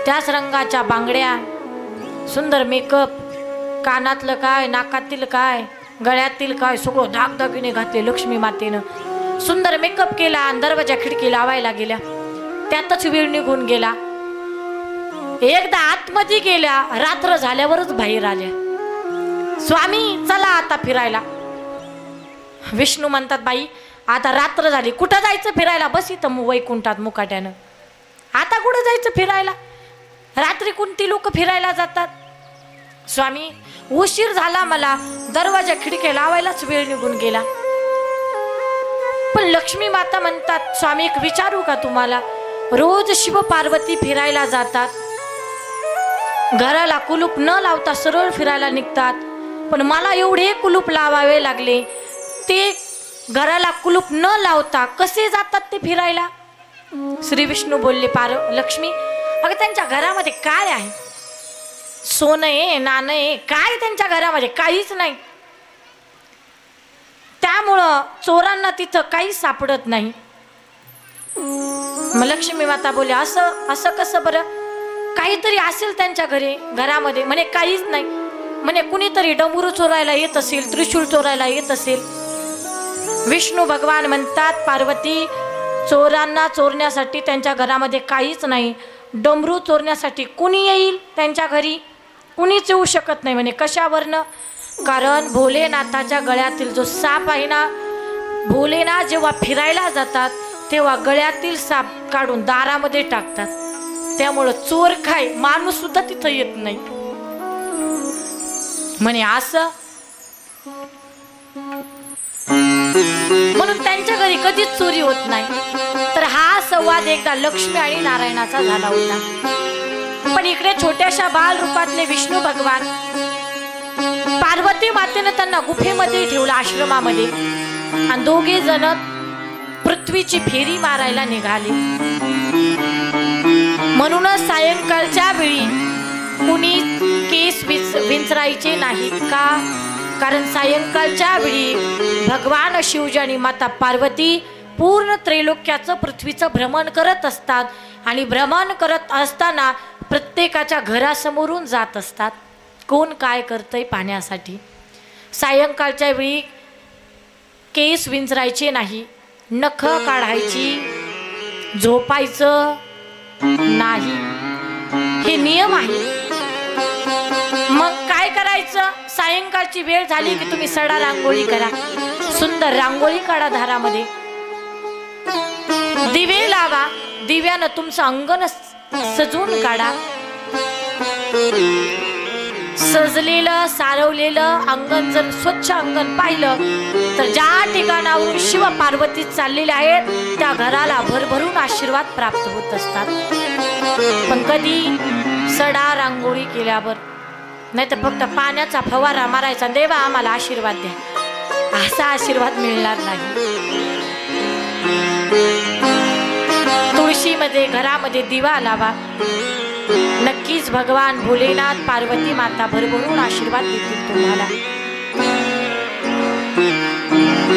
त्याच रंगाच्या बांगड्या, सुंदर मेकअप, कानातलं काय, नाकातील काय, गळ्यातील काय, सगळं दागदागिने घातले. लक्ष्मी मातेनं सुंदर मेकअप केला आणि दरवाजा खिडकी लावायला गेल्या. त्यातच वेळ निघून गेला. एकदा आतमध्ये गेल्या, रात्र झाल्यावरच बाहेर आल्या. स्वामी चला आता फिरायला. विष्णू म्हणतात, बाई आता रात्र झाली, कुठं जायचं फिरायला? बस इथं वैकुंठात मुकाट्यानं. आता कुठं जायचं फिरायला? रात्री कोणती लोक फिरायला जातात? स्वामी उशीर झाला, मला दरवाजा खिडकी लावायलाच वेळ निघून गेला. पण लक्ष्मी माता म्हणतात, स्वामी एक विचारू का तुम्हाला? रोज शिव पार्वती फिरायला जातात, घराला कुलूप न लावता सरळ फिरायला निघतात, पण मला एवढे कुलूप लावावे लागले. ते घराला कुलूप न लावता कसे जातात ते फिरायला? श्री विष्णू बोलले, लक्ष्मी अगं त्यांच्या घरामध्ये काय आहे? सोनं आहे, नाणं आहे, काय त्यांच्या घरामध्ये? काहीच नाही. त्यामुळं चोरांना तिथं काहीच सापडत नाही. मग लक्ष्मी माता बोलले, असं कसं बरं? काहीतरी असेल त्यांच्या घरामध्ये. म्हणे काहीच नाही. म्हणे कुणीतरी डमरू चोरायला येत असेल, त्रिशूळ चोरायला येत असेल. विष्णू भगवान म्हणतात, पार्वती चोरांना चोरण्यासाठी त्यांच्या घरामध्ये काहीच नाही. डमरू चोरण्यासाठी कुणी येईल त्यांच्या घरी? कुणीच येऊ शकत नाही. म्हणे कशावरनं? कारण भोलेनाथाच्या गळ्यातील जो साप आहे ना, भोलेनाथ जेव्हा फिरायला जातात तेव्हा गळ्यातील साप काढून दारामध्ये टाकतात. त्यामुळं चोर काय, माणूस सुद्धा तिथं येत नाही. म्हणे असं म्हणून त्यांच्या घरी कधीच चोरी होत नाही. तर हा संवाद एकदा लक्ष्मी आणि नारायणाचा झाला होता. पण इकडे छोट्याशा बाल रूपातले विष्णू भगवान, पार्वती मातेने त्यांना गुफेमध्ये ठेवलं, आश्रमामध्ये, आणि दोघे जण पृथ्वीची फेरी मारायला निघाले. म्हणूनच सायंकाळच्या वेळी कुणी केस विंचरायचे नाहीत. का? कारण सायंकाळच्या वेळी भगवान शिवजी आणि माता पार्वती पूर्ण त्रैलोक्याचं, पृथ्वीचं भ्रमण करत असतात. आणि भ्रमण करत असताना प्रत्येकाच्या घरासमोरून जात असतात, कोण काय करतंय पाहण्यासाठी. सायंकाळच्या वेळी केस विंचरायचे नाही, नख काढायची, झोपायचं नाही, हे नियम आहे. मग काय करायचं? सायंकाळची वेळ झाली की तुम्ही सडा रांगोळी करा, सुंदर रांगोळी काढा, दारामध्ये दिवे लावा, दिव्यानं तुमचं अंगण सजवून काढा. सजलेलं सारवलेलं अंगण जर स्वच्छ अंगण पाहिलं तर ज्या ठिकाणावरून शिव पार्वती चाललेले आहेत त्या घराला भरभरून आशीर्वाद प्राप्त होत असतात. पण कधी? सडा रांगोळी केल्यावर. नाही तर फक्त पाण्याचा फवारा मारायचा, देवा आम्हाला आशीर्वाद द्या, असा आशीर्वाद मिळणार नाही. तुळशीमध्ये घरामध्ये दिवा लावा, नक्कीच भगवान भोलेनाथ, पार्वती माता भरभरून आशीर्वाद देतील तुम्हाला.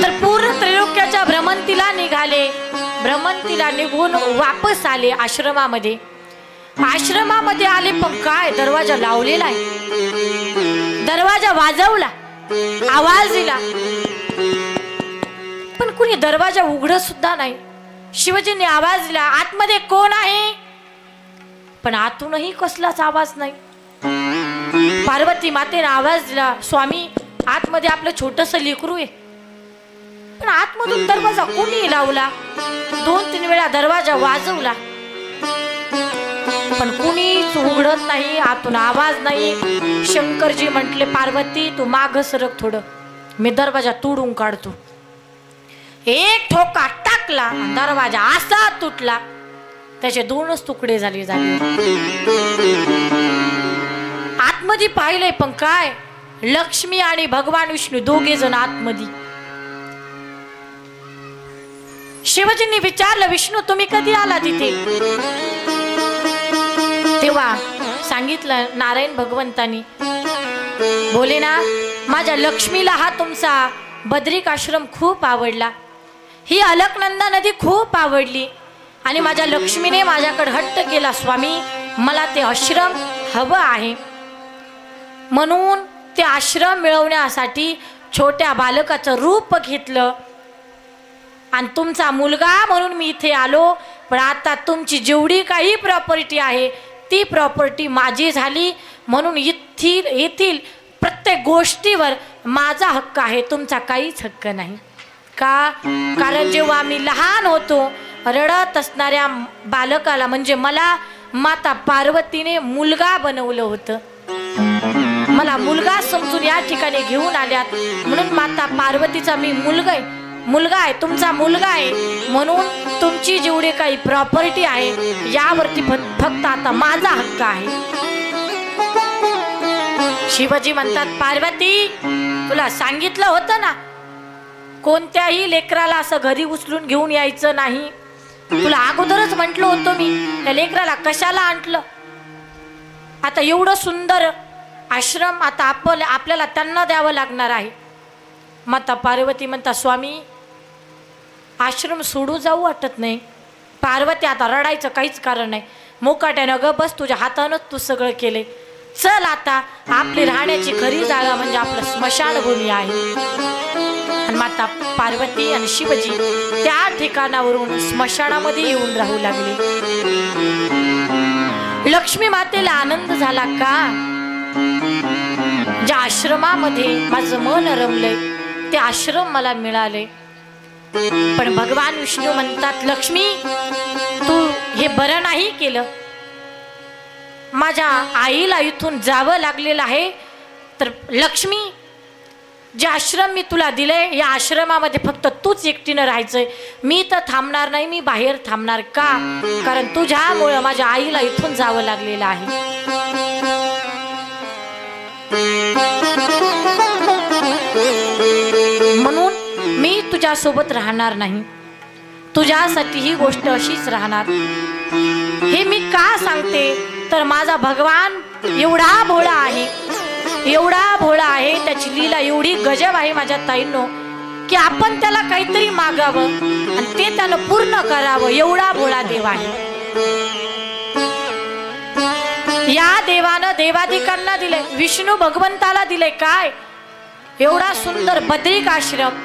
तर पूर्ण त्रैलोक्याच्या भ्रमंतीला निघाले. भ्रमंतीला निघून वापस आले आश्रमामध्ये. आश्रमामध्ये आले, पण काय दरवाजा लावलेला आहे. दरवाजा वाजवला, आवाज दिला, पण कुणी दरवाजा उघडत सुद्धा नाही. शिवजींनी आवाज दिला, आतमध्ये कोण आहे? पण आतूनही कसलाच आवाज नाही. पार्वती मातेने आवाज दिला, स्वामी आतमध्ये आपलं छोटंसं लेकरू आहे. पण आतमधून दरवाजा कोणी लावला? 2-3 वेळा दरवाजा वाजवला, पण कुणीच उघडत नाही, आतून आवाज नाही. शंकरजी म्हटले, पार्वती तू माग सरक थोडं, मी दरवाजा तोडून काढतो. एक ठोका टाकला, दरवाजा असा तुटला, त्याचे 2च तुकडे झाले. आतमध्ये पाहिले, पण काय, लक्ष्मी आणि भगवान विष्णू दोघे जण आतमध्ये. शिवजींनी विचारलं, विष्णू तुम्ही कधी आला तिथे? तेव्हा सांगितलं नारायण भगवंतानी, बोले ना, माझ्या लक्ष्मीला हा तुमचा बद्रिक आश्रम खूप आवडला, ही अलकनंदा नदी खूप आवडली, आणि माझ्या लक्ष्मीने माझ्याकडे हट्ट केला, स्वामी मला ते आश्रम हवं आहे. म्हणून ते आश्रम मिळवण्यासाठी छोट्या बालकाचं रूप घेतलं आणि तुमचा मुलगा म्हणून मी इथे आलो. पण आता तुमची जेवढी काही प्रॉपर्टी आहे ती प्रॉपर्टी माझी झाली, म्हणून येथील प्रत्येक गोष्टीवर माझा हक्क आहे, तुमचा काहीच हक्क नाही. का? कारण जेव्हा आम्ही लहान होतो, रडत असणाऱ्या बालकाला म्हणजे मला माता पार्वतीने मुलगा बनवलं होतं. मला मुलगा समजून या ठिकाणी घेऊन आल्यात, म्हणून माता पार्वतीचा मी मुलगा आहे, तुमचा मुलगा आहे, म्हणून तुमची जेवढी काही प्रॉपर्टी आहे यावरती फक्त आता माझा हक्क आहे. शिवजी म्हणतात, पार्वती तुला सांगितलं होतं ना, कोणत्याही लेकराला असं घरी उचलून घेऊन यायचं नाही. तुला अगोदरच म्हटलं होतं मी, त्या लेकराला कशाला आणलं? आता एवढं सुंदर आश्रम आता आपल्याला त्यांना द्यावं लागणार आहे. माता पार्वती म्हणता, स्वामी आश्रम सोडू जाऊ वाटत नाही. पार्वती आता रडायचं काहीच कारण नाही, मुकाट्यानं ग बस, तुझ्या हातानंच तू सगळं केले. चल आता आपली राहण्याची खरी जागा म्हणजे आपलं स्मशानभूमी आहे. आणि माता पार्वती आणि शिवजी त्या ठिकाणावरून स्मशानामध्ये येऊन राहू लागले. लक्ष्मी मातेला आनंद झाला का, ज्या आश्रमामध्ये माझं मन रमलंय ते आश्रम मला मिळाले. पण भगवान विष्णू म्हणतात, लक्ष्मी तू हे बरं नाही केलं, माझ्या आईला इथून जावं लागलेलं आहे. तर लक्ष्मी, जे आश्रम मी तुला दिलंय या आश्रमामध्ये फक्त तूच एकटीनं राहायचंय, मी तर थांबणार नाही, मी बाहेर थांबणार. का? कारण तुझ्यामुळं माझ्या आईला इथून जावं लागलेलं आहे. म्हणून मी तुझ्यासोबत राहणार नाही, तुझ्यासाठी ही गोष्ट अशीच राहणार. हे मी का सांगते तर माझा भगवान एवढा भोळा आहे, एवढा भोळा आहे, त्याची लीला एवढी गजब आहे माझ्या ताईंनो, की आपण त्याला काहीतरी मागावं आणि ते त्यानं पूर्ण करावं, एवढा भोळा देव आहे. या देवानं देवाधिकांना दिले, विष्णू भगवंताला दिले काय, एवढा सुंदर बद्रिक आश्रम.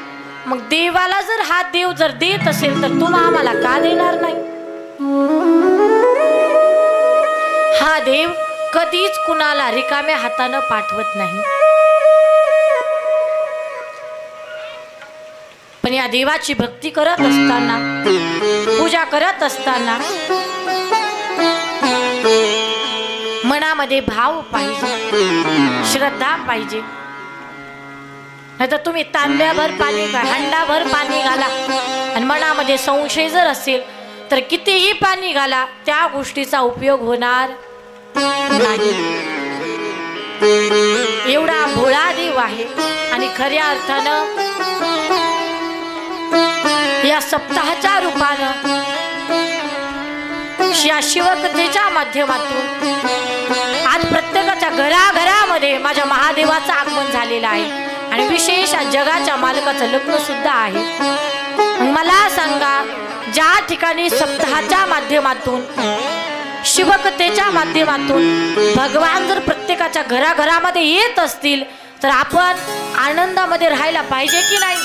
मग देवाला जर हा देव जर देत असेल तर तुम्हा आम्हाला का देणार नाही? हा देव कधीच कुणाला रिकाम्या हातानं पाठवत नाही. पण या देवाची भक्ती करत असताना, पूजा करत असताना मनामध्ये भाव पाहिजे, श्रद्धा पाहिजे. नाही तर तुम्ही तांब्याभर पाणी, हंडाभर पाणी घाला आणि मनामध्ये संशय जर असेल तर कितीही पाणी घाला, त्या गोष्टीचा उपयोग होणार नाही. एवढा भोळा देव आहे. आणि खऱ्या अर्थानं या सप्ताहाच्या रूपानं, या शिवकथेच्या माध्यमातून आज प्रत्येकाच्या घराघरामध्ये माझ्या महादेवाचं आगमन झालेलं आहे. आणि विशेष जगाच्या मालकाचं लग्न सुद्धा आहे. मला सांगा, ज्या ठिकाणी सप्ताहाच्या माध्यमातून, शिवकथेच्या माध्यमातून भगवान जर प्रत्येकाच्या घराघरामध्ये येत असतील तर आपण आनंदामध्ये राहायला पाहिजे की नाही?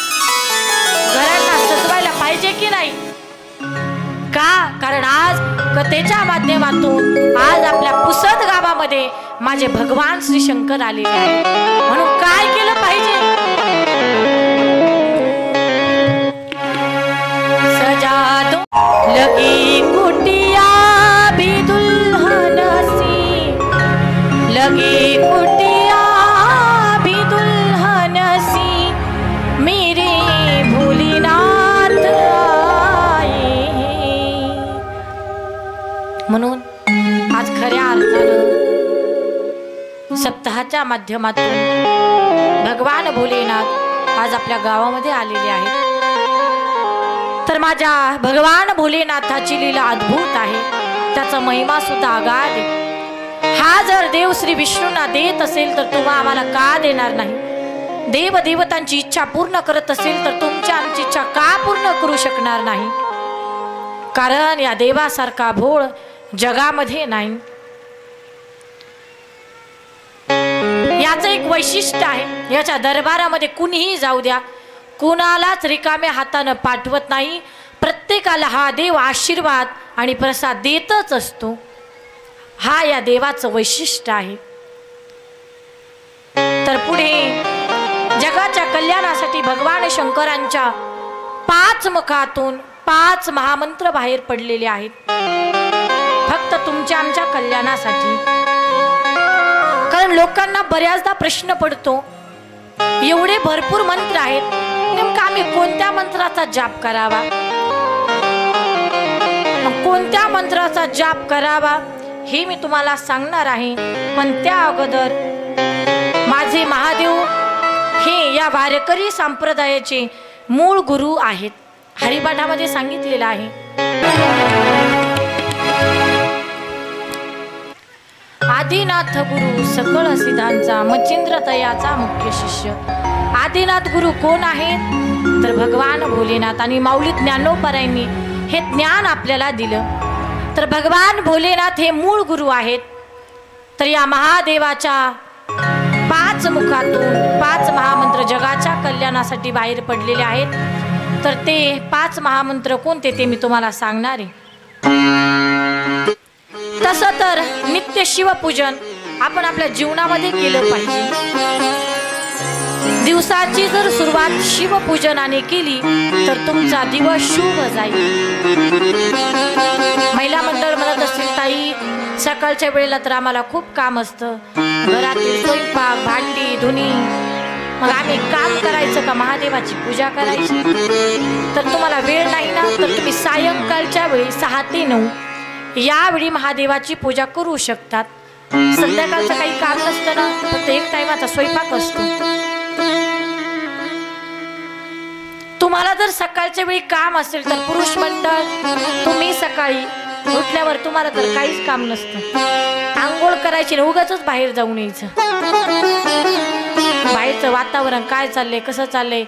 घरांना सजवायला पाहिजे की नाही? का? कारण आज कथेच्या माध्यमातून आज आपल्या पुसद गावामध्ये माझे भगवान श्री शंकर आलेले आहेत. म्हणून काय केलं पाहिजे? सजा दो लगी कुटिया भी दुल्हन म्हणून आज खऱ्या अर्थानं सप्ताहाच्या माध्यमातून भगवान भोलेनाथ आज आपल्या गावामध्ये आलेले आहेत। तर माझ्या भगवान भोलेनाथाची लीला अद्भुत आहे, त्याचा महिमा सुद्धा आगाध आहे। हा जर देव श्री विष्णूंना देत असेल तर तुम्हा आम्हाला का देणार नाही? देव देवतांची इच्छा पूर्ण करत असेल तर तुमच्या आमची इच्छा का पूर्ण करू शकणार नाही? कारण या देवासारखा भोळ जगामध्ये नाही। याचं एक वैशिष्ट्य आहे, याच्या दरबारामध्ये कुणीही जाऊ द्या, कुणालाच रिकाम्या हातानं पाठवत नाही। प्रत्येकाला हा देव आशीर्वाद आणि प्रसाद देतच असतो। हा या देवाचं वैशिष्ट्य आहे। तर पुढे जगाच्या कल्याणासाठी भगवान शंकरांच्या 5 मुखातून 5 महामंत्र बाहेर पडलेले आहेत, फक्त तुमच्या आमच्या कल्याणासाठी। कारण लोकांना बऱ्याचदा प्रश्न पडतो, एवढे भरपूर मंत्र आहेत, नेमका आम्ही कोणत्या मंत्राचा जाप करावा, कोणत्या मंत्राचा जाप करावा हे मी तुम्हाला सांगणार आहे। पण त्या अगोदर माझे महादेव हे या वारकरी संप्रदायाचे मूळ गुरु आहेत। हरिपाठामध्ये सांगितलेलं आहे, आदिनाथ गुरु सकळ सिद्धांचा मच्छिंद्र तयाचा मुख्य शिष्य। आदिनाथ गुरु कोण आहेत? तर भगवान भोलेनाथ आणि माऊली ज्ञानोबारायांनी हे ज्ञान आपल्याला दिलं। तर भगवान भोलेनाथ हे मूळ गुरु आहेत। तर या महादेवाच्या 5 मुखातून 5 महामंत्र जगाच्या कल्याणासाठी बाहेर पडलेले आहेत। तर ते 5 महामंत्र कोणते ते मी तुम्हाला सांगणार आहे। तसं तर नित्य शिवपूजन आपण आपल्या जीवनामध्ये केलं पाहिजे। दिवसाची जर सुरुवात शिवपूजनाने केली तर तुमचा दिवस शुभ जाईल। महिला मंडळ म्हणत असतील, ताई सकाळच्या वेळेला तर आम्हाला खूप काम असतं, घरातील स्वयंपाक भांडी धुणी, मग आम्ही काम करायचं का महादेवाची पूजा करायची? तर तुम्हाला वेळ नाही ना, तर तुम्ही सायंकाळच्या वेळी 6 ते 9 यावेळी महादेवाची पूजा करू शकतात। संध्याकाळचं काही काम नसतं ना, फक्त एक टाइमाचा स्वयंपाक असतो। तुम्हाला जर सकाळच्या वेळी काम असेल तर पुरुष मंडळ तुम्ही सकाळी उठल्यावर तुम्हाला तर काहीच काम नसतं, आंघोळ करायची, उगाचच बाहेर जाऊन यायचं। बाहेरचं वातावरण काय चाललंय, कसं चाललंय,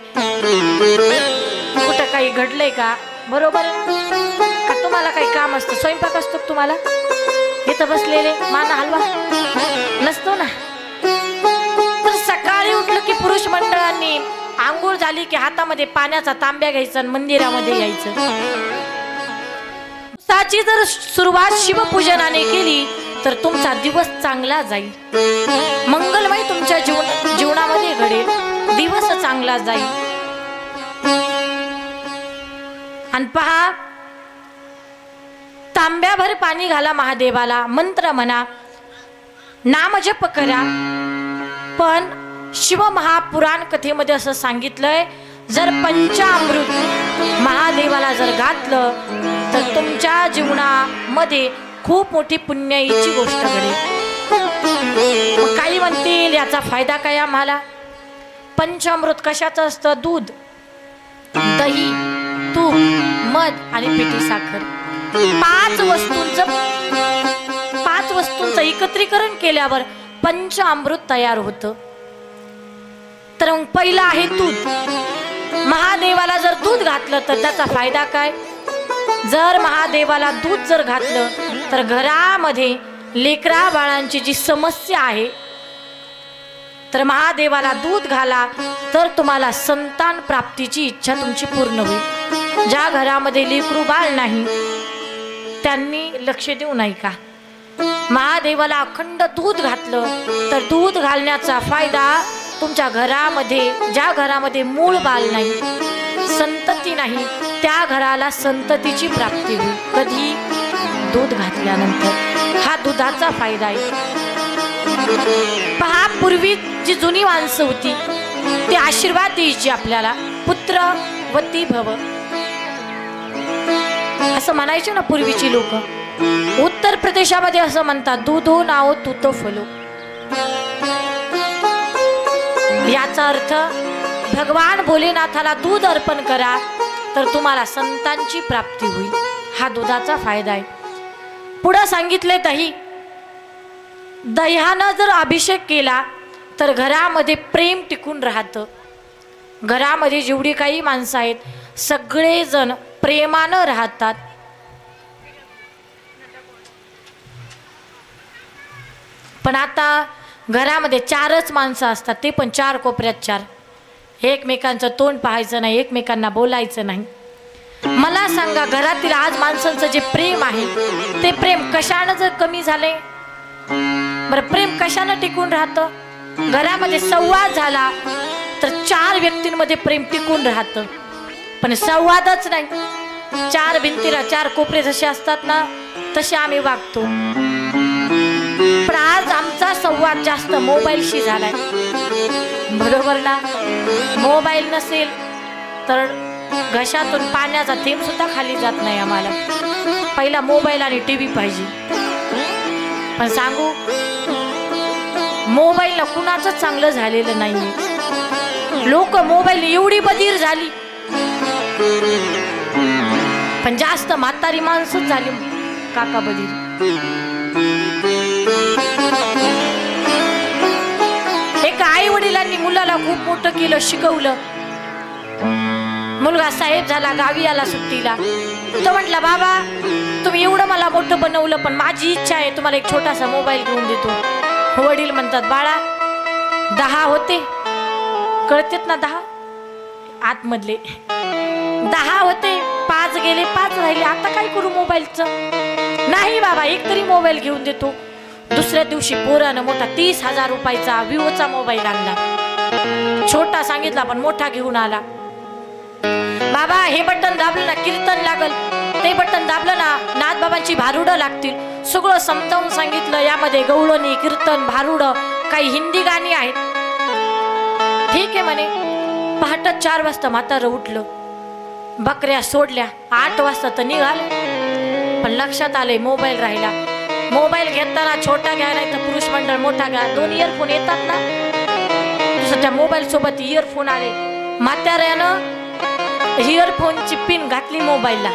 कुठं काही घडलंय का, बरोबर का? तुम्हाला काही काम असतं, स्वयंपाक असतो तुम्हाला, इथं बसलेले मान हलवा नसतो ना। तर सकाळी उठलं की पुरुष मंडळांनी आंघोळ झाली की हातामध्ये पाण्याचा तांब्या घ्यायचा आणि मंदिरामध्ये यायचं। दिवसाची जर सुरुवात शिवपूजनाने केली तर तुमचा दिवस चांगला जाईल, मंगलमय तुमच्या जीवनामध्ये घडेल, दिवस चांगला जाईल। आणि पहा, तांब्याभर पाणी घाला महादेवाला, मंत्र म्हणा, नामजप करा। पण शिवमहापुराण कथेमध्ये असं सांगितलंय, जर पंचामृत महादेवाला जर घातलं तर तुमच्या जीवनामध्ये खूप मोठी पुण्याईची गोष्ट घडेल। मग काही म्हणतील याचा फायदा काय आम्हाला? पंचामृत कशाचं असतं? दूध, दही, तूप, मध आणि पिठी साखर, 5 वस्तूंचं एकत्रीकरण केल्यावर पंचामृत तयार होतं। तर मग पहिला आहे दूध। महादेवाला जर दूध घातलं तर त्याचा फायदा काय? जर महादेवाला दूध जर घातलं तर घरामध्ये लेकरा बाळांची जी समस्या आहे, तर महादेवाला दूध घाला तर तुम्हाला संतान प्राप्तीची इच्छा तुमची पूर्ण होईल। ज्या घरामध्ये लेकरू बाळ नाही त्यांनी लक्ष देऊ नाही का? महादेवाला अखंड दूध घातलं तर दूध घालण्याचा फायदा तुमच्या घरामध्ये, ज्या घरामध्ये मूळ बाळ नाही, संतती नाही, त्या घराला संततीची प्राप्ती होईल। कधी? दूध घातल्यानंतर। हा दुधाचा फायदा आहे। पहा, पूर्वी जी जुनी माणसं होती ती आशीर्वाद द्यायची आपल्याला, पुत्रवती भव असं म्हणायचे ना पूर्वीची लोक। उत्तर देशामध्ये असं म्हणतात, दूधो नाओ तूतो फलो. याचा अर्थ भगवान भोलेनाथाला दूध अर्पण करा तर तुम्हाला संतांची प्राप्ती होईल. हा दुधाचा फायदा आहे. पुढे सांगितले दही. दह्यानं जर अभिषेक केला तर घरामध्ये प्रेम टिकून राहतं. घरामध्ये जेवढी काही माणसं आहेत सगळेजण प्रेमानं राहतात. पण आता घरामध्ये 4च माणसं असतात, ते पण 4 कोपऱ्यात 4. एकमेकांचं तोंड पाहायचं नाही, एकमेकांना बोलायचं नाही. मला सांगा, घरातील आज माणसांचं जे प्रेम आहे ते प्रेम कशानं जर कमी झाले, बरं प्रेम कशानं टिकून राहतं? घरामध्ये संवाद झाला तर 4 व्यक्तींमध्ये प्रेम टिकून राहतं. पण संवादच नाही, 4 भिंतीला 4 कोपरे जसे असतात ना तसे आम्ही वागतो. पण आज आमचा संवाद जास्त मोबाईलशी झालाय, बरोबर ना? मोबाईल नसेल तर घशातून पाण्याचा थेंब सुद्धा खाली जात नाही आम्हाला. पहिला मोबाईल आणि टीव्ही पाहिजे. पण सांगू, मोबाईलला कुणाचं चांगलं झालेलं नाही. लोक मोबाईल एवढी बधीर झाली, पण जास्त म्हातारी माणसंच झाली काका बधीर. एका आई वडिलांनी मुलाला खूप मोठं केलं, शिकवलं. मुलगा साहेब झाला, गावी आला सुट्टीला. तो म्हटला, बाबा तुम्ही एवढं मला मोठं बनवलं, पण माझी इच्छा आहे तुम्हाला एक छोटासा मोबाईल घेऊन देतो. वडील म्हणतात, बाळा 10 होते, कळतेत ना 10 आतमधले 10 होते, 5 गेले, 5 राहिले, आता काय करू मोबाईलचं? नाही बाबा, एक तरी मोबाईल घेऊन देतो. दुसऱ्या दिवशी पोरानं मोठा 30,000 रुपयाचा विवोचा मोबाईल आणला. छोटा सांगितला पण मोठा घेऊन आला. बाबा हे बटन दाबलं ना कीर्तन लागल, ते बटन दाबलं ना नाथबाबांची भारुडं लागतील. सगळं समजावून सांगितलं. यामध्ये गवळणी, कीर्तन, भारुडं, काही हिंदी गाणी आहेत. ठीक आहे म्हणे. पहाटे 4 वाजता म्हातारं उठलं, बकऱ्या सोडल्या, 8 वाजता तर निघाल. पण लक्षात आलंय मोबाईल राहिला. मोबाईल घेताना छोटा घ्या नाही तर पुरुष मंडळ मोठा घ्या, 2 इयरफोन येतात ना, तसं त्या मोबाईल सोबत इयरफोन आले. म्हाताऱ्यानं इयरफोनची पिन घातली मोबाईलला,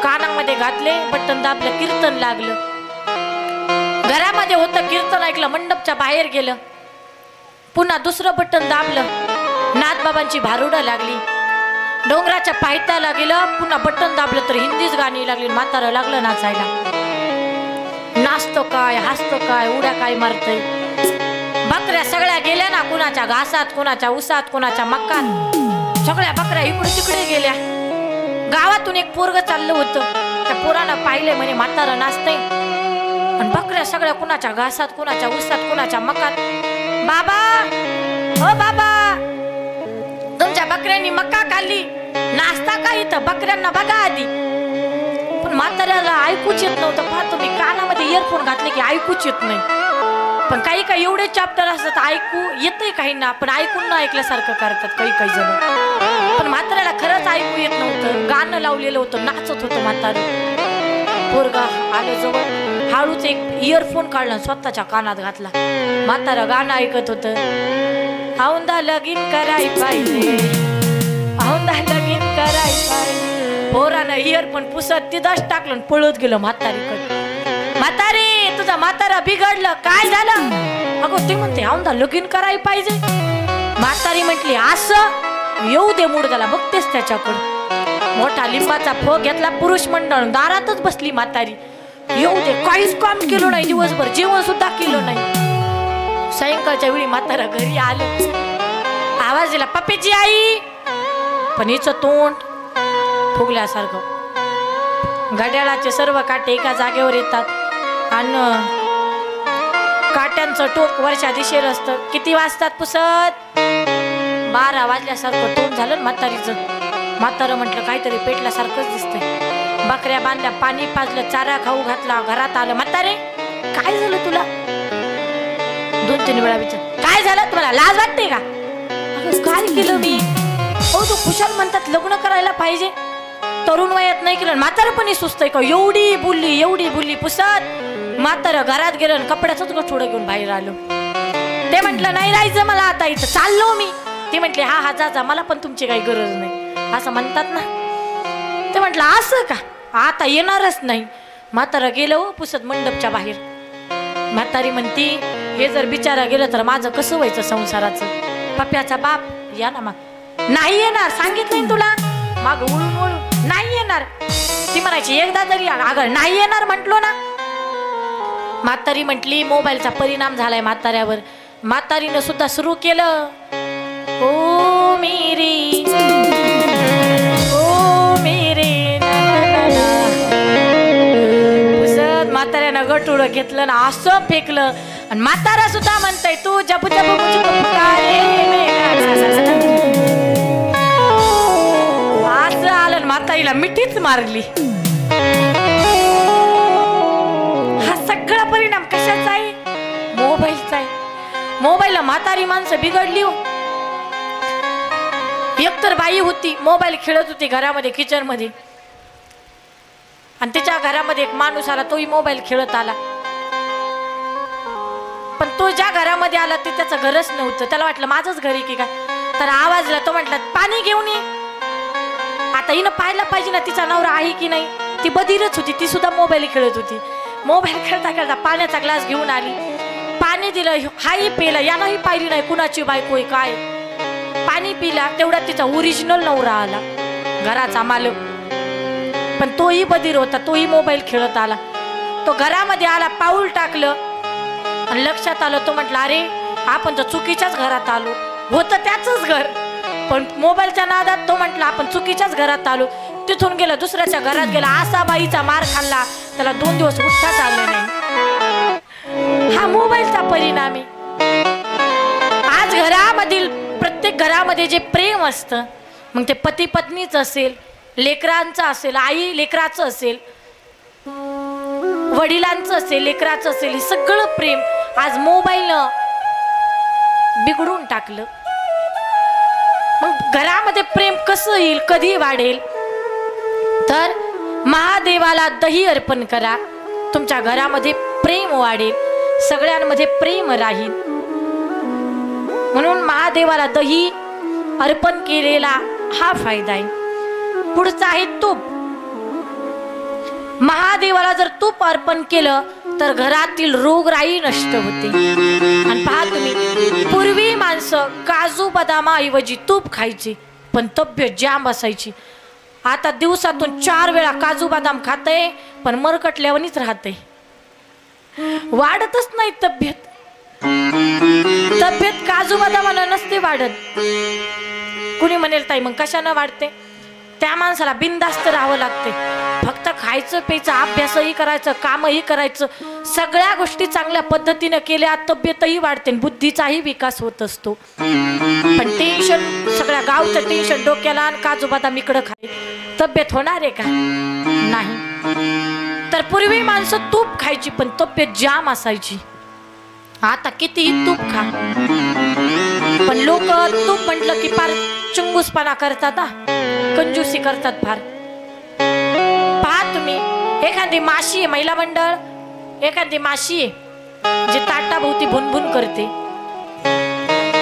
कानामध्ये घातले, बटन दाबलं, कीर्तन लागलं. घरामध्ये होतं, कीर्तन ऐकलं, मंडपच्या बाहेर गेलं, पुन्हा दुसरं बटन दाबलं, नाथबाबांची भारुडं लागली. डोंगराच्या पायथ्याला गेलं, पुन्हा बटन दाबलं तर हिंदीच गाणी लागली. म्हातारं लागलं नाचायला. नाचतो काय, हसतो काय, उड्या काय मारतय. बकऱ्या सगळ्या गेल्या ना, कुणाच्या घासात, कुणाच्या उसात, कुणाच्या मक्कात. सगळ्या बकऱ्या इकडे तिकडे गेल्या. गावातून एक पोरग चाललं होतं, त्या पोरानं पाहिले, म्हणे म्हातारं नाचतंय. आणि बकऱ्या सगळ्या कुणाच्या घासात, कुणाच्या उसात, कुणाच्या मक्कात. बाबा, हो बाबा, तुमच्या बकऱ्यांनी मक्का खाल्ली, नाचता का इथं? बकऱ्यांना बघा आधी. पण म्हाताऱ्याला ऐकूच येत नव्हतं. पहा तुम्ही, कानामध्ये इयरफोन घातले की ऐकूच येत नाही. पण काही काही एवढे चॅप्टर असतात ऐकू येतंय काहींना, पण ऐकून न ऐकल्यासारखं करतात काही काही जण. पण म्हाताऱ्याला खरंच ऐकू येत नव्हतं. गाणं लावलेलं होतं, नाचत होतं म्हातारं. पोरगा आलं जवळ, हळूच एक इयरफोन काढला, स्वतःच्या कानात घातला. म्हातारं गाणं ऐकत होतं. औंदा लगीन कराय पाहिजे, औंदा लगीन कराय पाहिजे. पोरानं इयरफोन पुसत तिथंच टाकलं, पळत गेलं म्हातारीकडे. म्हातारी, तुझा म्हातारा बिघडलं, काय झालं? अगं ते म्हणते औंदा लगीन कराय पाहिजे. म्हातारी म्हटली, असं येऊ दे मूड त्याला, बघतेस त्याच्याकडं. मोठा लिंबाचा फोग घेतला, पुरुष मंडळ, दारातच बसली म्हातारी. येऊ दे, काहीच काम केलं नाही दिवसभर, जेवण सुद्धा केलं नाही. सायंकाळच्या वेळी म्हातारा घरी आलं, आवाज दिला, पप्पीची आई. पण हिचं तोंड फुगल्यासारखं. घड्याळाचे सर्व काटे एका जागेवर येतात आणि काट्यांचं टोक वरच्या दिशेला असतं. किती वाजतात पुसत? 12 वाजल्यासारखं तोंड झालं म्हातारीचं. म्हातारं म्हटलं काहीतरी पेटल्यासारखंच दिसतंय. बकऱ्या बांधल्या, पाणी पाजलं, चारा खाऊ घातला, घरात आलं. म्हातारे काय झालं तुला? 2-3 वेळा विचार, काय झालं तुम्हाला? लाज वाटते का? काय केलं मी? हो तू खुशाल म्हणतात लग्न करायला पाहिजे. तरुण वयात नाही केलं, म्हातारपणी सुचतंय का? एवढी बोलली पुसत म्हातारं घरात गेलं आणि कपड्याचंच गठोडं घेऊन बाहेर आलो. ते म्हटलं नाही राहायचं मला आता इथं, चाललो मी. ती म्हटली हा जा, मला पण तुमची काही गरज नाही, असं म्हणतात ना. ते म्हटलं असं का, आता येणारच नाही. म्हातारं गेलं हो पुसत मंडपच्या बाहेर. म्हातारी म्हणती हे जर बिचारा गेलं तर माझं कसं व्हायचं संसाराचं? पप्प्याचा बाप या ना. मग नाही येणार, सांगितलं तुला, माग वळून नाही येणार. ती म्हणायची एकदा तरी अगं नाही येणार म्हटलो ना. म्हातारी म्हटली मोबाईलचा परिणाम झालाय म्हाताऱ्यावर. म्हातारीनं सुद्धा सुरू केलं ओ मेरी पुसत म्हाताऱ्यानं गटुडं घेतलं ना असं फेकलं. आणि म्हातारा सुद्धा म्हणतय तू जब जब असं आलं. म्हातारीला मिठीच मारली. हा सगळा परिणाम कशाचा आहे? मोबाईलचा आहे. मोबाईलला म्हातारी माणसं बिघडली हो. एकतर बाई होती, मोबाईल खेळत होती घरामध्ये किचन मध्ये, आणि तिच्या घरामध्ये एक माणूस आला, तोही मोबाईल खेळत आला. पण तो ज्या घरामध्ये आला ते त्याचं घरच नव्हतं. त्याला वाटलं माझंच घर आहे की काय, तर आवाजला. तो म्हटला पाणी घेऊन ये. आता हिनं पाहायला पाहिजे ना तिचा नवरा आहे की नाही. ती बधीरच होती, ती सुद्धा मोबाईल खेळत होती. मोबाईल खेळता खेळता पाण्याचा ग्लास घेऊन आली, पाणी दिलं, हाही पेलं. यानंही पाहिली नाही कुणाची बायको आहे काय. पाणी पिला, तेवढ्यात तिचा ओरिजिनल नवरा आला, घराचा मालक. पण तोही बधीर होता, तोही मोबाईल खेळत आला. तो घरामध्ये आला, पाऊल टाकलं आणि लक्षात आलं. तो म्हटलं अरे आपण तर चुकीच्याच घरात आलो. होतं त्याचंच घर, पण मोबाईलच्या नादात तो म्हटलं आपण चुकीच्याच घरात आलो. तिथून गेला दुसऱ्याच्या घरात गेला, असा बाईचा मार खाल्ला त्याला 2 दिवस उठताच आलं नाही. हा मोबाईलचा परिणाम आहे. आज घरामधील प्रत्येक घरामध्ये जे प्रेम असतं, मग ते पती पत्नीच असेल, लेकरांचं असेल, आई लेकराचं असेल, वडिलांचं असेल, लेकराचं असेल, हे सगळं प्रेम आज मोबाईलनं बिघडून टाकलं. मग घरामध्ये प्रेम कसं येईल, कधी वाढेल? तर महादेवाला दही अर्पण करा, तुमच्या घरामध्ये प्रेम वाढेल, सगळ्यांमध्ये प्रेम राहील. म्हणून महादेवाला दही अर्पण केलेला हा फायदा आहे. पुढचा आहे तूप. महादेवाला जर तूप अर्पण केलं तर घरातील रोगराई नष्ट होते. आणि पहा तुम्ही, पूर्वी माणसं काजू बदामाऐवजी तूप खायची, पण तब्येत जाम असायची. आता दिवसातून 4 वेळा काजू बदाम खाते, पण मरकटल्यावरच राहते, वाढतच नाही तब्येत. तब्येत काजू बदामानं नसते वाढत. कुणी म्हणेल ताई मग कशानं वाढते? त्या माणसाला बिनधास्त राहावं लागते. फक्त खायचं प्यायचं, अभ्यासही करायचं, कामही करायचं, सगळ्या गोष्टी चांगल्या पद्धतीने केल्या तब्येतही वाढते, बुद्धीचाही विकास होत असतो. पण टेन्शन, सगळ्या गावचं टेन्शन डोक्याला आणि काजू बदाम इकडं खाय, तब्येत होणार आहे का? नाही. तर पूर्वी माणसं तूप खायची पण तब्येत जाम असायची. आता कितीही तूप खा, पण लोक तूप म्हटलं की फार चंगूसपणा करतात, कंजूसी करतात फार. पहा तुम्ही, एखादी माशी आहे, महिला मंडळ, एखादी माशी आहे जी ताटाभोवती भुनभुन करते,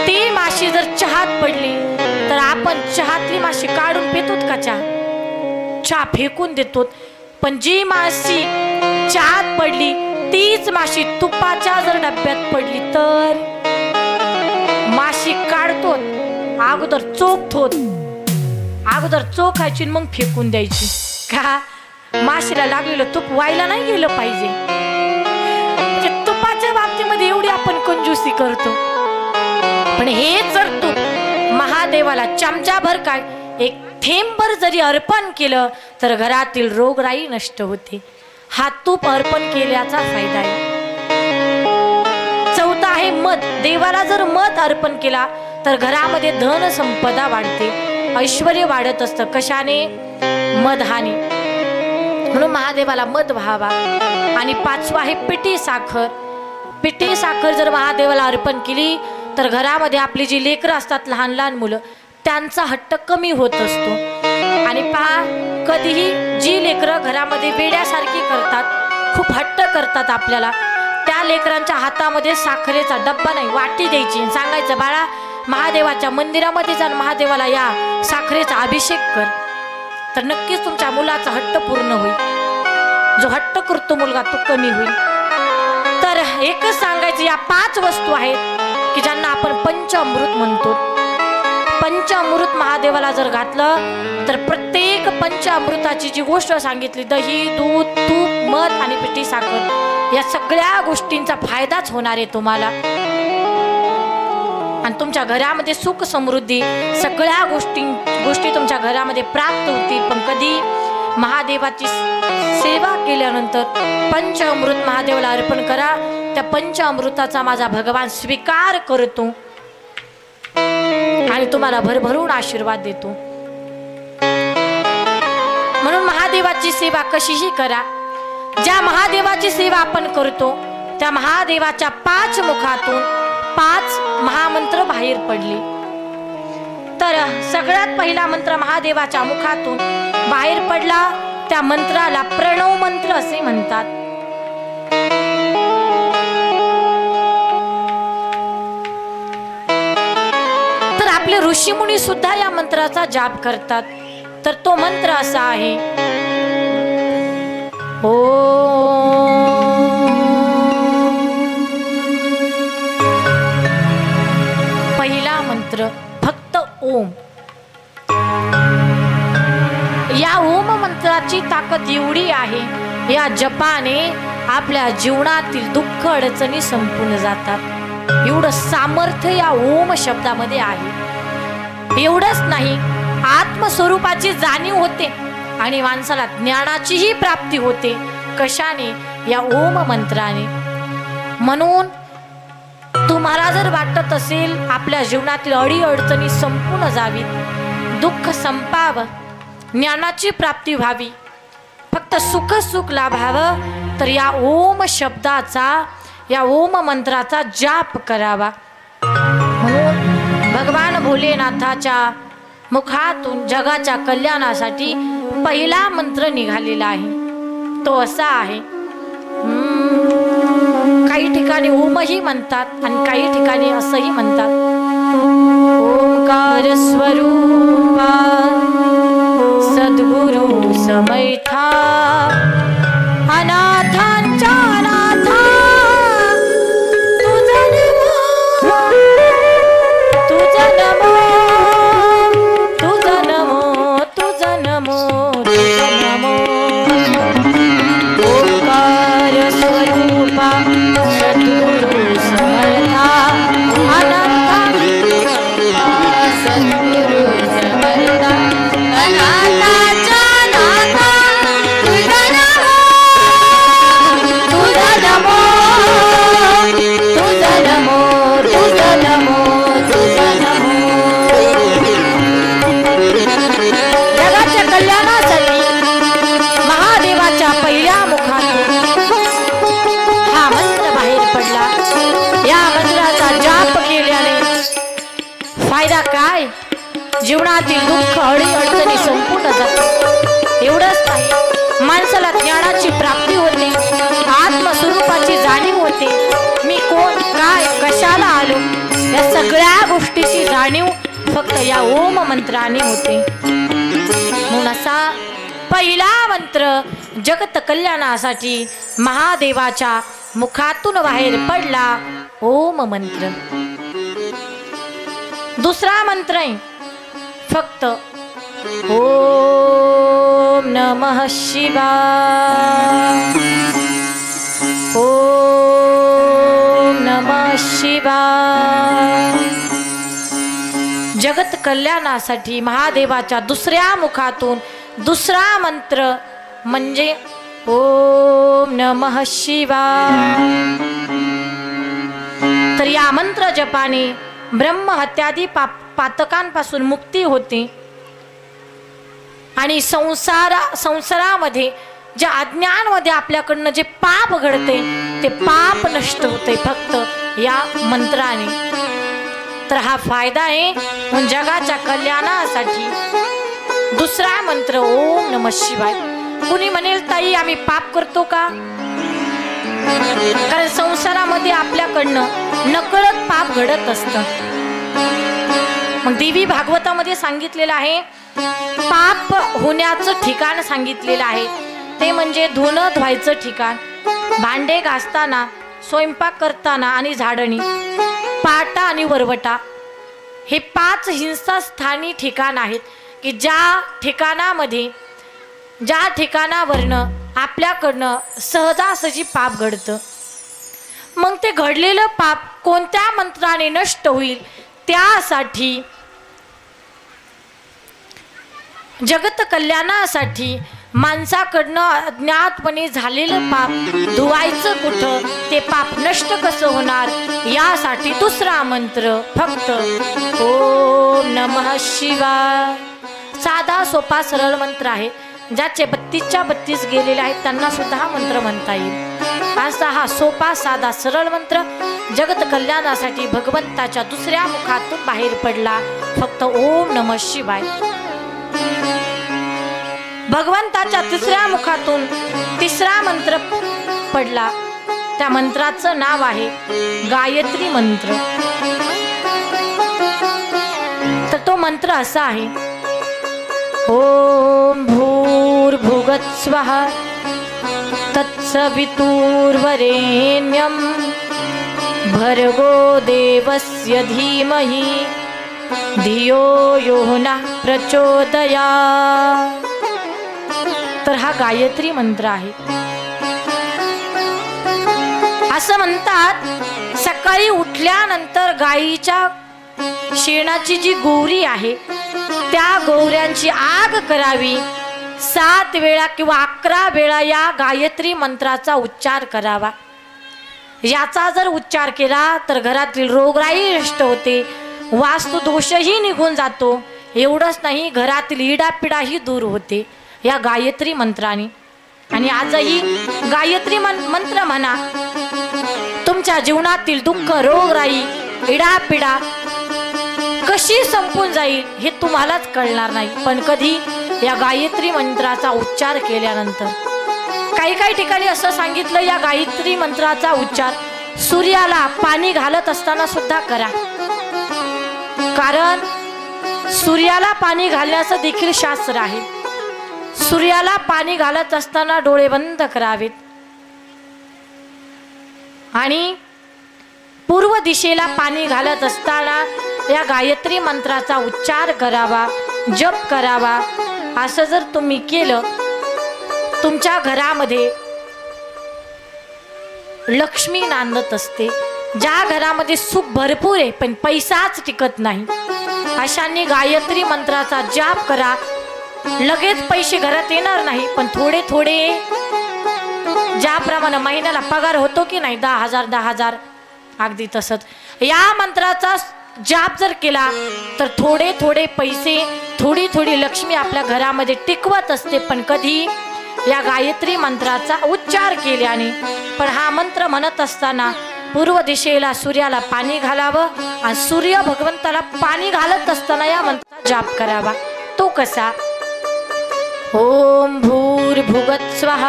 ती माशी जर चहात पडली तर आपण चहातली माशी काढून पितोत का? चहा फेकून देतो. पण जी माशी चहात पडली तीच माशी तुपाच्या जर डब्यात पडली तर माशी काढतो, अगोदर चोखतो, अगोदर चोखायची मग फेकून द्यायची. का? माशीला लागलेलं तूप व्हायला नाही गेलं पाहिजे. म्हणजे तुपाच्या बाबतीमध्ये एवढी आपण कंजूसी करतो. पण हे जर तूप महादेवाला चमचाभर काय, एक थेंबभर जरी अर्पण केलं तर घरातील रोगराई नष्ट होते. हा तूप अर्पण केल्याचा फायदा आहे. चौथा आहे मध. देवाला जर मध अर्पण केला तर घरामध्ये धन संपदा वाढते, ऐश्वर्य वाढत असतं. कशाने? मधाने. म्हणून महादेवाला मध व्हावा. आणि 5वा आहे पिठी साखर. पिठी साखर जर महादेवाला अर्पण केली तर घरामध्ये आपली जी लेकरं असतात, लहान लहान मुलं, त्यांचा हट्ट कमी होत असतो. आणि पहा, कधीही जी लेकरं घरामध्ये वेड्यासारखी करतात, खूप हट्ट करतात आपल्याला, त्या लेकरांच्या हातामध्ये साखरेचा डब्बा नाही, वाटी द्यायची, सांगायचं बाळा महादेवाच्या मंदिरामध्ये जाऊन महादेवाला या साखरेचा अभिषेक कर, तर नक्कीच तुमच्या मुलाचा हट्ट पूर्ण होईल. जो हट्ट करतो मुलगा तो कमी होईल. तर एकच सांगायचं, या 5 वस्तू आहेत की ज्यांना आपण पंचामृत म्हणतो. पंचामृत महादेवाला जर घातलं तर प्रत्येक पंचामृताची जी गोष्ट सांगितली, दही, दूध, तूप, मध आणि पिठी साखर, या सगळ्या गोष्टींचा फायदाच होणार आहे तुम्हाला. आणि तुमच्या घरामध्ये सुख समृद्धी सगळ्या गोष्टी तुमच्या घरामध्ये प्राप्त होतील. पण कधी महादेवाची सेवा केल्यानंतर पंचामृत महादेवाला अर्पण करा. त्या पंचामृताचा माझा भगवान स्वीकार करतो आणि तुम्हाला भरभरून आशीर्वाद देतो. म्हणून महादेवाची सेवा कशीही करा. ज्या महादेवाची सेवा आपण करतो त्या महादेवाच्या 5 मुखातून 5 महामंत्र बाहेर पडले. तर सगळ्यात पहिला मंत्र महादेवाच्या मुखातून बाहेर पडला, त्या मंत्राला प्रणव मंत्र असे म्हणतात. तर आपले ऋषीमुनी सुद्धा या मंत्राचा जाप करतात. तर तो मंत्र असा आहे, पहिला मंत्र फक्त ओम. या ओम मंत्राची ताकद एवढी आहे, या जपाने आपल्या जीवनातील दुःख अडचणी संपून जातात. एवढं सामर्थ्य या ओम शब्दामध्ये आहे. एवढंच नाही, आत्मस्वरूपाची जाणीव होते आणि माणसाला ज्ञानाचीही प्राप्ती होते. कशाने? या ओम मंत्राने. म्हणून तुम्हाला जर वाटत असेल आपल्या जीवनातील अडी अडचणी संपून जावीत, दुःख संपावं, ज्ञानाची प्राप्ती व्हावी, फक्त सुख लाभावं, तर या ओम शब्दाचा, या ओम मंत्राचा जाप करावा. म्हणून भगवान भोलेनाथाच्या मुखातून जगाच्या कल्याणासाठी पहिला मंत्र निघालेला आहे. तो असा आहे, काही ठिकाणी ओमही म्हणतात आणि काही ठिकाणी असंही म्हणतात, ओंकार स्वरूपा सद्गुरु समैथा अनाथांच्या अनाथा तुझा नमो, तुझा नमो, तुझा नमो, तुझा नमो, तुझा नमो. ओंकार स्वरूपा सद्गुरु समैथा अनाथांच्या सद्गुरु समैथा अनाथांच्या अनाथा तुझा नमो, तुझा नमो, तुझा नमो, तुझा नमो, तुझा नमो. जगाच्या कल्याणासाठी महादेवाच्या पहिल्या मुखातून हा मंत्र बाहेर पडला. या मंत्राचा जाप केल्याने फायदा काय? जीवनातील दुःख अडी अडचणी संपून जातात. एवढंच नाही, माणसाला ज्ञानाची प्राप्ती होते, आत्मस्वरूपाची जाणीव होते. मी कोण, काय, कशाला आलो, या सगळ्या गोष्टीची जाणीव फक्त या ओम मंत्राने होते. म्हणून असा पहिला मंत्र जगत कल्याणासाठी महादेवाच्या मुखातून बाहेर पडला, ओम मंत्र. दुसरा मंत्र आहे फक्त ओम नमः शिवाय, ओम नमः शिवाय. जगत कल्याणासाठी महादेवाच्या दुसऱ्या मुखातून दुसरा मंत्र म्हणजे ओम नमः शिवाय. तर या मंत्र जपाने ब्रह्महत्यादी पातकांपासून मुक्ती होते आणि संसारामध्ये ज्या अज्ञानमध्ये आपल्याकडनं जे पाप घडते ते पाप नष्ट होते फक्त या मंत्राने. तर हा फायदा आहे. जगाच्या कल्याणासाठी दुसरा मंत्र ओम नमः शिवाय. कुणी म्हणेल ताई आम्ही पाप करतो का? कारण संसारामध्ये आपल्याकडनं नकळत पाप घडत असतं. मग देवी भागवतामध्ये सांगितलेलं आहे, पाप होण्याचं ठिकाण सांगितलेलं आहे, ते म्हणजे धुणं धुवायचं ठिकाण, भांडे घासताना, स्वयंपाक करताना आणि झाडणी, पाटा आणि वरवटा, हे 5 हिंसास्थानी ठिकाण आहेत की ज्या ठिकाणावरनं आपल्याकडनं सहजासहजी पाप घडतं. मग ते घडलेलं पाप कोणत्या मंत्राने नष्ट होईल, त्यासाठी जगत कल्याणासाठी माणसाकडनं अज्ञातपणे झालेलं पाप धुवायचं कुठं, ते पाप नष्ट कसं होणार, यासाठी दुसरा मंत्र फक्त ओम नमः शिवाय. साधा सोपा सरळ मंत्र आहे. ज्याचे 32च्या 32 गेलेले आहेत त्यांना सुद्धा हा मंत्र म्हणता येईल. असा हा सोपा साधा सरळ मंत्र जगत कल्याणासाठी भगवंताच्या दुसऱ्या मुखातून बाहेर पडला, फक्त ओम नमः शिवाय. भगवंताच्या तिसऱ्या मुखातून तिसरा मंत्र पडला, त्या मंत्राचं नाव आहे गायत्री मंत्र. तर तो मंत्र असा आहे, ओम भूर्भुवस्सुवः तत्सवितुर्वरेण्यं भर्गो देवस्य धीमहि धियो यो नः प्रचोदयात्. तर हा गायत्री मंत्र आहे. असं म्हणतात, सकाळी उठल्यानंतर गायीच्या शेणाची जी गोवरी आहे त्या गोवऱ्यांची आग करावी. 7 वेळा किंवा 11 वेळा या गायत्री मंत्राचा उच्चार करावा. याचा जर उच्चार केला तर घरातील रोगराई नष्ट होते, वास्तु दोषही निघून जातो. एवढंच नाही, घरातील इडापिडाही दूर होते या गायत्री मंत्राने. आणि आजही गायत्री मंत्र म्हणा, तुमच्या जीवनातील दुःख, रोगराई, इडापिडा कशी संपून जाईल हे तुम्हालाच कळणार नाही, पण कधी या गायत्री मंत्राचा उच्चार केल्यानंतर. काही ठिकाणी असं सांगितलं, या गायत्री मंत्राचा उच्चार सूर्याला पाणी घालत असताना सुद्धा करा, कारण सूर्याला पाणी घालण्याचं देखील शास्त्र आहे. सूर्याला पाणी घालत असताना डोळे बंद करावेत आणि पूर्व दिशेला पाणी घालत असताना या गायत्री मंत्राचा उच्चार करावा, जप करावा. असं जर तुम्ही केलं, तुमच्या घरामध्ये लक्ष्मी नांदत असते. ज्या घरामध्ये सुख भरपूर आहे पण पैसाच टिकत नाही, अशांनी गायत्री मंत्राचा जाप करा. लगेच पैसे घरात येणार नाही, पण थोडे थोडे, ज्याप्रमाणे महिन्याला पगार होतो की नाही 10,000 अगदी तसंच या मंत्राचा जाप जर केला तर थोडे थोडे पैसे, थोडी थोडी लक्ष्मी आपल्या घरामध्ये टिकवत असते. पण कधी या गायत्री मंत्राचा उच्चार केल्याने. पण हा मंत्र म्हणत असताना पूर्व दिशेला सूर्याला पाणी घालावं आणि सूर्य भगवंताला पाणी घालत असताना या मंत्राचा जाप करावा. तो कसा? ओम भूर्भुवस्सुवः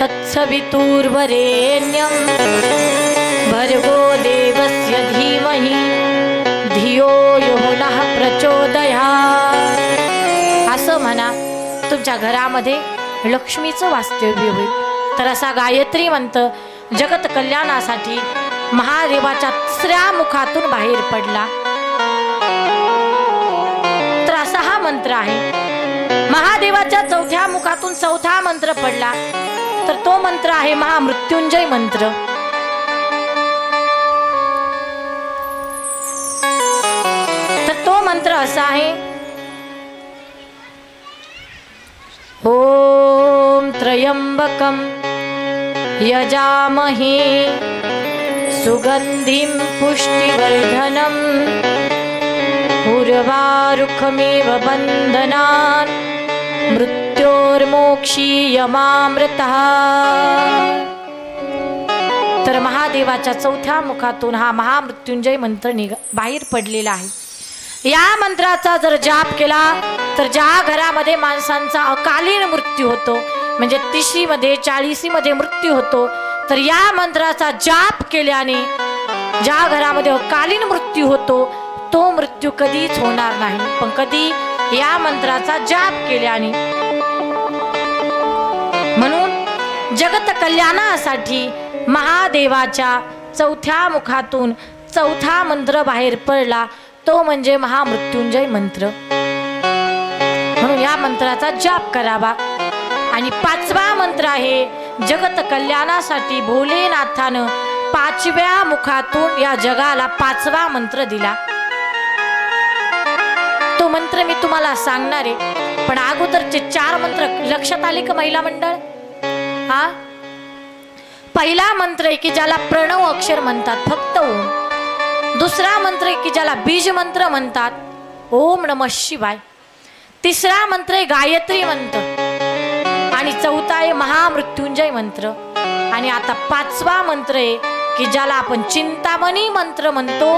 तत्सवितुर्वरेण्यं भर्गो देवस्य धीमहि धियो यो नः प्रचोदयात्. असं म्हणा, तुमच्या घरामध्ये लक्ष्मीचं वास्तव्य होईल. तर असा गायत्री मंत्र जगत कल्याणासाठी महादेवाच्या 3ऱ्या मुखातून बाहेर पडला. तर असा हा मंत्र आहे. महादेवाच्या 4थ्या मुखातून 4था मंत्र पडला, तर तो मंत्र आहे महामृत्युंजय मंत्र. तर तो मंत्र असा आहे, ओम त्र्यंबकं यजामहे सुगंधिं पुष्टिवर्धनं उर्वारुकमेव बन्धनान् मृत्योर्मोक्षीयमामृतः. तर महादेवाच्या 4थ्या मुखातून हा महामृत्युंजय मंत्र बाहेर पडलेला आहे. या मंत्राचा जर जाप केला तर ज्या घरामध्ये माणसांचा अकालीन मृत्यू होतो, म्हणजे 30 मध्ये 40 मध्ये मृत्यू होतो, तर या मंत्राचा जाप केल्याने ज्या घरामध्ये अकालीन मृत्यू होतो तो मृत्यू कधीच होणार नाही, पण कधी या मंत्राचा जाप केल्याने. म्हणून जगत कल्याणासाठी महादेवाच्या 4थ्या मुखातून 4था मंत्र बाहेर पडला, तो म्हणजे महामृत्युंजय मंत्र. म्हणून या मंत्राचा जाप करावा. आणि 5वा मंत्र आहे जगत कल्याणासाठी भोलेनाथानं 5व्या मुखातून या जगाला 5वा मंत्र दिला. तो मंत्र मी तुम्हाला सांगणार आहे, पण अगोदरचे 4 मंत्र लक्षात आले का महिला मंडळ? हा पहिला मंत्र आहे की ज्याला प्रणव अक्षर म्हणतात, फक्त ओम. दुसरा मंत्र आहे की ज्याला बीज मंत्र म्हणतात, ओम नमः शिवाय. तिसरा मंत्र आहे गायत्री मंत्र. आणि 4था आहे महामृत्युंजय मंत्र. आणि आता 5वा मंत्र आहे की ज्याला आपण चिंतामणी मंत्र म्हणतो.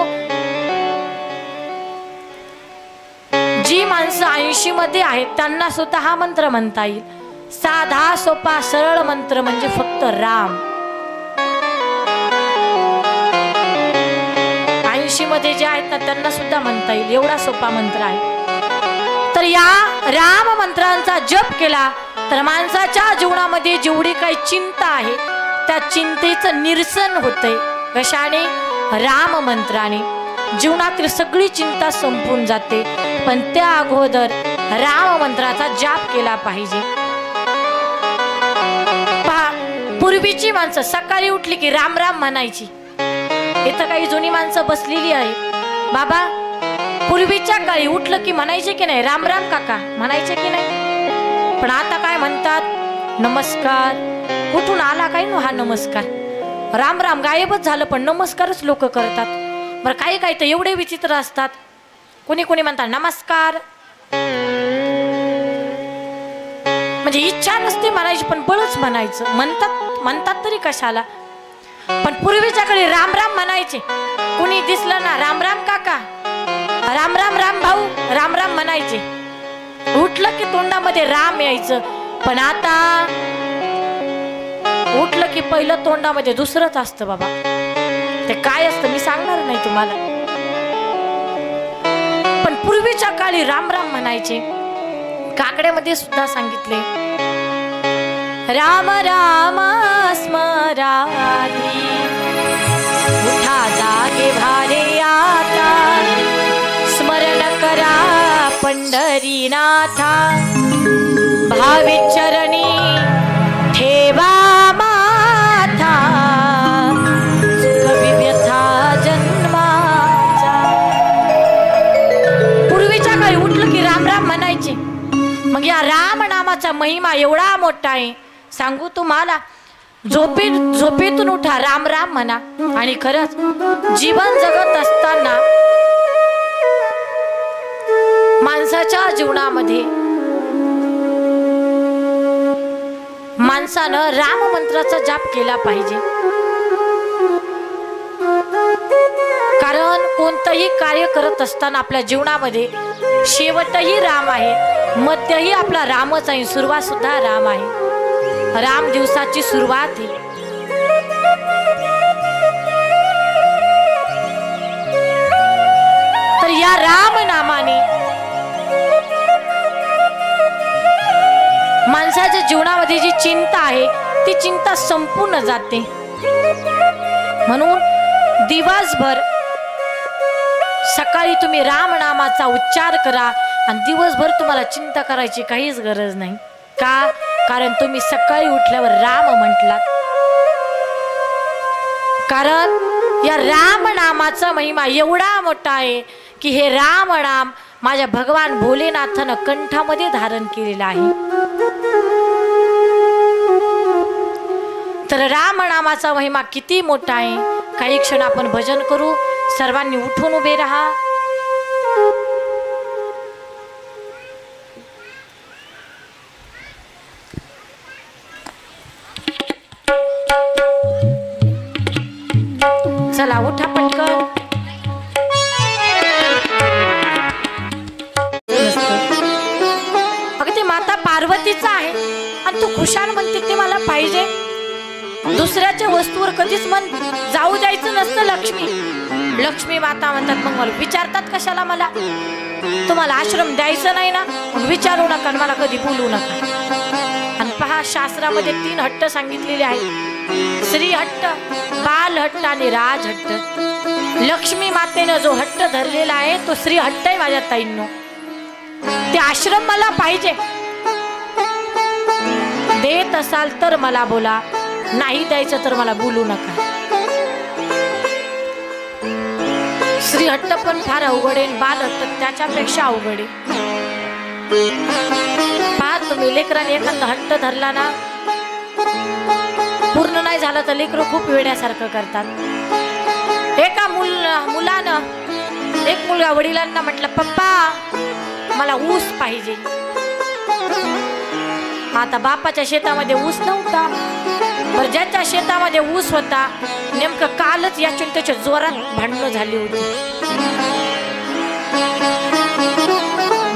जी माणसं 80 मध्ये आहेत त्यांना सुद्धा हा मंत्र म्हणता येईल. साधा सोपा सरळ मंत्र म्हणजे फक्त राम. 80 मध्ये जे आहेत ना त्यांना सुद्धा म्हणता येईल, एवढा सोपा मंत्र आहे. तर या राम मंत्रांचा जप केला तर माणसाच्या जीवनामध्ये जेवढी काही चिंता आहे त्या चिंतेचं निरसन होतंय. कशाने? राम मंत्राने. जीवनातील सगळी चिंता संपून जाते, पण त्या अगोदर राम मंत्राचा जाप केला पाहिजे. पहा, पूर्वीची माणसं सकाळी उठली की राम राम म्हणायची. इथं काही जुनी माणसं बसलेली आहे. बाबा, पूर्वीच्या काळी उठलं की म्हणायचे की नाही राम राम काका, म्हणायचे की नाही? पण आता काय म्हणतात? नमस्कार. कुठून आला काय हा नमस्कार? राम राम गायबच झालं, पण नमस्कारच लोक करतात. बरं, काही काही तर एवढे विचित्र असतात. कोणी कोणी म्हणतात नमस्कार, म्हणजे इच्छा नसते म्हणायची पण बळच म्हणायचं. म्हणतात तरी कशाला? पण पूर्वीच्या काळी राम राम म्हणायचे. कुणी दिसलं ना राम राम काका, राम राम राम भाऊ, राम राम म्हणायचे. उठलं की तोंडामध्ये राम यायचं. पण आता उठलं की पहिलं तोंडामध्ये दुसरंच असतं बाबा. ते काय असतं मी सांगणार नाही तुम्हाला, पण पूर्वीच्या काळी राम राम म्हणायचे. काकड्यामध्ये सुद्धा सांगितले राम राम स्मराधी उठा जागे भारे आता, स्मरण करा पंढरीनाथा, भावी चरणी ठेवा माथा, कवी व्यथा जन्माचा. पूर्वीच्या काळी उठलं की राम राम म्हणायचे. मग या राम नामाचा महिमा एवढा मोठा आहे, सांगू तुम्हाला. झोपेतून उठा राम राम म्हणा. आणि खरंच जीवन जगत असताना माणसाच्या जीवनामध्ये माणसानं राम मंत्राचा जाप केला पाहिजे. कारण कोणतंही कार्य करत असताना आपल्या जीवनामध्ये शेवटही राम आहे, मध्यही आपला रामच आहे, सुरुवात सुद्धा राम आहे. राम दिवसाची सुरुवात आहे. तर या राम नामाने माणसाच्या जीवनामध्ये जी चिंता आहे ती चिंता संपूर्ण जाते. म्हणून दिवसभर सकाळी तुम्ही राम नामाचा उच्चार करा आणि दिवसभर तुम्हाला चिंता करायची काहीच गरज नाही. का? कारण तुम्ही सकाळी उठल्यावर राम म्हटलात. कारण या राम नामाचा महिमा एवढा मोठा आहे की हे राम नाम माझ्या भगवान भोलेनाथानं कंठामध्ये धारण केलेला आहे. तर राम नामाचा महिमा किती मोठा आहे. काही क्षण आपण भजन करू. सर्वांनी उठून उभे राहा. चला उठा पटकन. पार्वतीचा आहे आणि तू खुशाल म्हणते ते मला पाहिजे. दुसऱ्याच्या वस्तूवर कधीच मन जाऊ द्यायचं नसतं. लक्ष्मी माता म्हणतात मग मला विचारतात कशाला, मला तुम्हाला आश्रम द्यायचं नाही ना, मग विचारू नका, मला कधी बोलू नका. आणि पहा, शास्त्रामध्ये 3 हट्ट सांगितलेले आहेत: श्री हट्ट, बाल हट्ट आणि राज हट्ट. लक्ष्मी मातेनं जो हट्ट धरलेला आहे तो श्री हट्ट आहे माझ्या ताईंनो. ते आश्रम मला पाहिजे. देत असाल तर मला बोला, नाही द्यायचं तर मला बोलू नका. श्री हट्ट पण फार अवघड आहे, बाल हट्ट त्याच्यापेक्षा अवघड आहे. पहा, तुम्ही लेकराने एखादा हट्ट धरला ना, पूर्ण नाही झाला तर लेकरं खूप वेड्यासारखं करतात. एका मुलानं एक मुलगा वडिलांना म्हटलं, पप्पा मला ऊस पाहिजे. आता बापाच्या शेतामध्ये ऊस नव्हता, बरं ज्याच्या शेतामध्ये ऊस होता नेमकं कालच याच्या त्याच्या जोरात भांडणं झाली होती.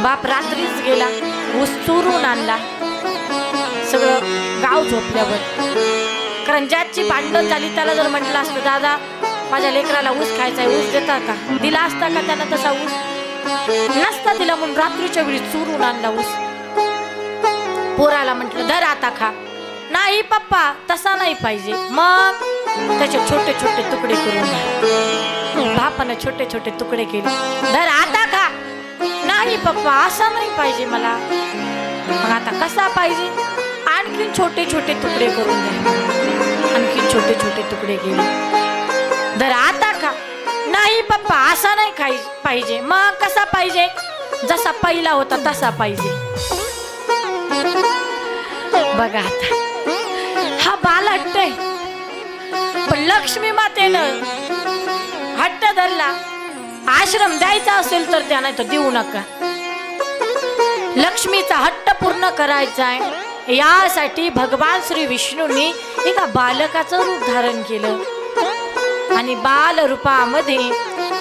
बाप रात्रीच गेला, ऊस चोरून आणला. सगळं गाव झोपल्यावर, कारण ज्याची भांडण झाली त्याला जर म्हटलं असतं, दादा माझ्या लेकराला ऊस खायचा आहे, ऊस देता का, दिला असता का त्यानं तसा ऊस? नसता दिला. म्हणून रात्रीच्या वेळी चोरून आणला ऊस. पोराला म्हटलं, धर आता खा. नाही पप्पा तसा नाही पाहिजे. मग त्याचे छोटे छोटे तुकडे करून बापानं छोटे छोटे तुकडे केले. धर आता खा. नाही पप्पा असा नाही पाहिजे मला. मग आता कसा पाहिजे? आणखीन छोटे छोटे तुकडे करून द्या. आणखीन छोटे छोटे तुकडे केले. धर आता खा. नाही पप्पा असा नाही पाहिजे. मग कसा पाहिजे? जसा पहिला होता तसा पाहिजे. बघा आता, हा बाल हट्ट आहे. पण लक्ष्मी मातेनं हट्ट धरला, आश्रम द्यायचा असेल तर त्या, नाही तर देऊ नका. लक्ष्मीचा हट्ट पूर्ण करायचा आहे, यासाठी भगवान श्री विष्णूंनी एका बालकाचं रूप धारण केलं. आणि बाल रूपामध्ये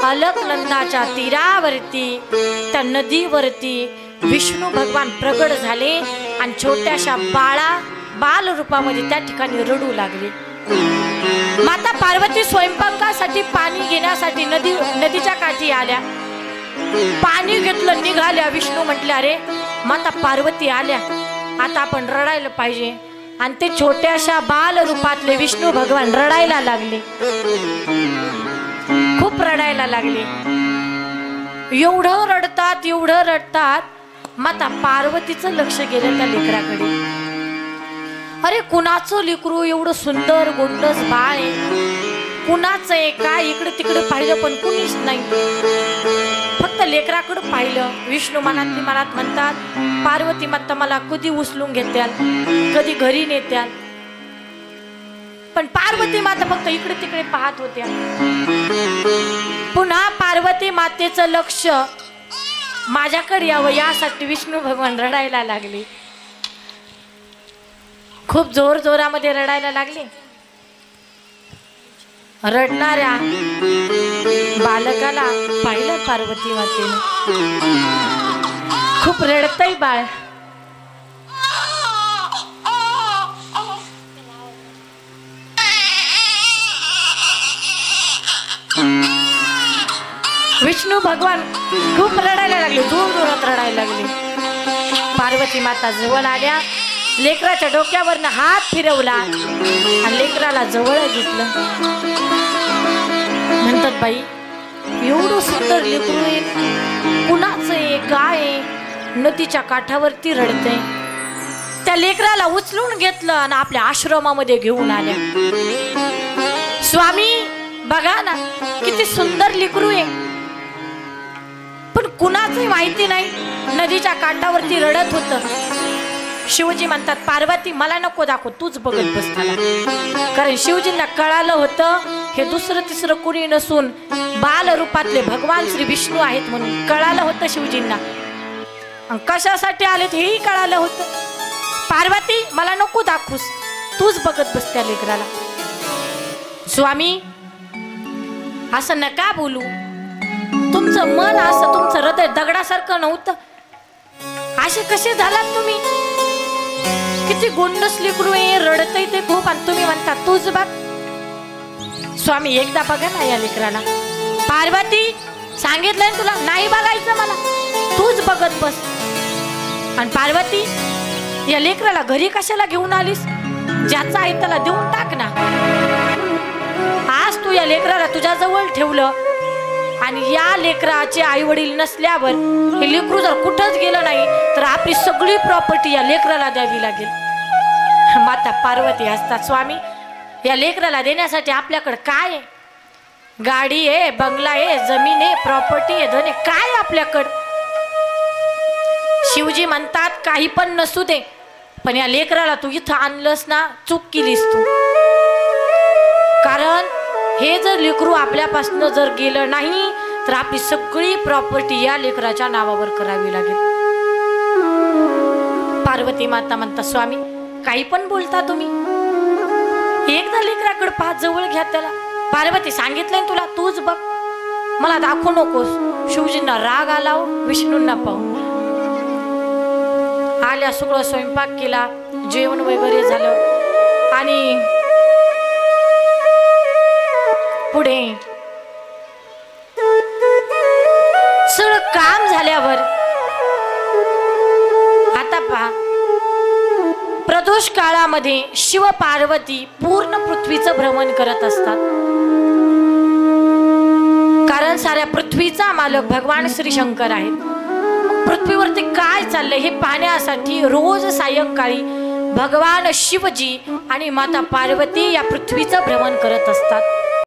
अलकनंदाच्या तीरावरती, त्या नदीवरती विष्णू भगवान प्रगट झाले आणि छोट्याशा बाल रूपामध्ये त्या ठिकाणी रडू लागले. माता पार्वती स्वयंपाकासाठी पाणी घेण्यासाठी नदीच्या काठी आल्या. पाणी घेतलं, निघाल्या. विष्णू म्हटले, अरे माता पार्वती आल्या, आता आपण रडायला पाहिजे. आणि ते छोट्याशा बाल रूपातले विष्णू भगवान रडायला लागले, खूप रडायला लागले. एवढं रडतात, माता पार्वतीचं लक्ष गेलं त्या लेकराकडे. अरे कुणाचं लेकरू एवढं सुंदर गोंडस बाळ आहे, कुणाचं आहे काय? इकडे तिकडे पाहिलं पण कुणीच नाही, फक्त लेकराकडे पाहिलं. विष्णू मनात म्हणतात, पार्वती माता मला कधी उचलून घेत्याल, कधी घरी नेत्याल. पण पार्वती माता फक्त इकडे तिकडे पाहत होत्या. पुन्हा पार्वती मातेचं लक्ष माझ्याकडे यावं यासाठी विष्णू भगवान रडायला लागले. खूप जोरामध्ये रडायला लागले. रडणाऱ्या बालकाला पाहिलं पार्वती मातेने, खूप रडतय बाळ. विष्णू भगवान खूप रडायला लागले, जोरात रडायला लागले. पार्वती माता जवळ आल्या, लेकराच्या डोक्यावरनं हात फिरवला आणि लेकराला जवळ घेतलं. म्हणतात, बाई एवढं सुंदर लेकरू आहे, कुणाचं आहे काय आहे? नदीच्या काठावरती रडते. त्या लेकराला उचलून घेतलं आणि आपल्या आश्रमामध्ये घेऊन आल्या. स्वामी बघा ना, किती सुंदर लेकरू आहे, पण कुणाचंही माहिती नाही. नदीच्या काठावरती रडत होतं. शिवजी म्हणतात, पार्वती मला नको दाखव, तूच बघत बस त्याला. कारण शिवजींना कळालं होतं हे दुसरं तिसरं कुणी नसून बाल रूपातले भगवान श्री विष्णू आहेत म्हणून कळालं होतं शिवजींना. कशासाठी आलेत हेही कळालं होतं. पार्वती मला नको दाखवूस, तूच बघत बस त्या लेकराला. स्वामी असं नका बोलू, तुमचं मन असं, तुमचं हृदय दगडासारखं नव्हतं. असे कसे झालात तुम्ही? किती गोंडस लेकरू आहे, रडतय ते खूप, आणि तुम्ही म्हणता तूच बघ. स्वामी एकदा बघा ना या लेकराला. पार्वती सांगितलंय तुला नाही बघायचं मला, तूच बघत बस. आणि पार्वती या लेकराला घरी कशाला घेऊन आलीस? ज्याचा आहे त्याला देऊन टाक ना. आज तू या लेकराला तुझ्या जवळ ठेवलं आणि या लेकराचे आई वडील नसल्यावर हे लेकरू जर कुठंच गेलं नाही तर आपली सगळी प्रॉपर्टी या लेकराला द्यावी लागेल. माता पार्वती असतात, स्वामी या लेकराला देण्यासाठी आपल्याकडे काय आहे? गाडी आहे, बंगला आहे, जमीन आहे, प्रॉपर्टी आहे, धन आहे, काय आपल्याकडं? शिवजी म्हणतात काही पण नसू दे, पण या लेकराला तू इथं आणलंस ना, चूक केलीस तू. कारण हे जर लेकरू आपल्यापासून जर गेलं नाही तर आपली सगळी प्रॉपर्टी या लेकराच्या नावावर करावी लागेल. पार्वती माता म्हणतात, स्वामी काही पण बोलता तुम्ही, एकदा लेकराकडे पाच जवळ घ्या त्याला. पार्वती सांगितलंय तुला तूच बघ, मला दाखवू नकोस. शिवजींना राग आला, विष्णूंना पाहून आल्या, सगळं स्वयंपाक केला, जेवण वगैरे झालं आणि पुढे सगळं काम झाल्यावर आता पहा, प्रदोष काळामध्ये शिव पार्वती पूर्ण पृथ्वीचं भ्रमण करत असतात. कारण साऱ्या पृथ्वीचा मालक भगवान श्री शंकर आहेत. पृथ्वीवरती काय चाललंय हे पाहण्यासाठी रोज सायंकाळी भगवान शिवजी आणि माता पार्वती या पृथ्वीचं भ्रमण करत असतात.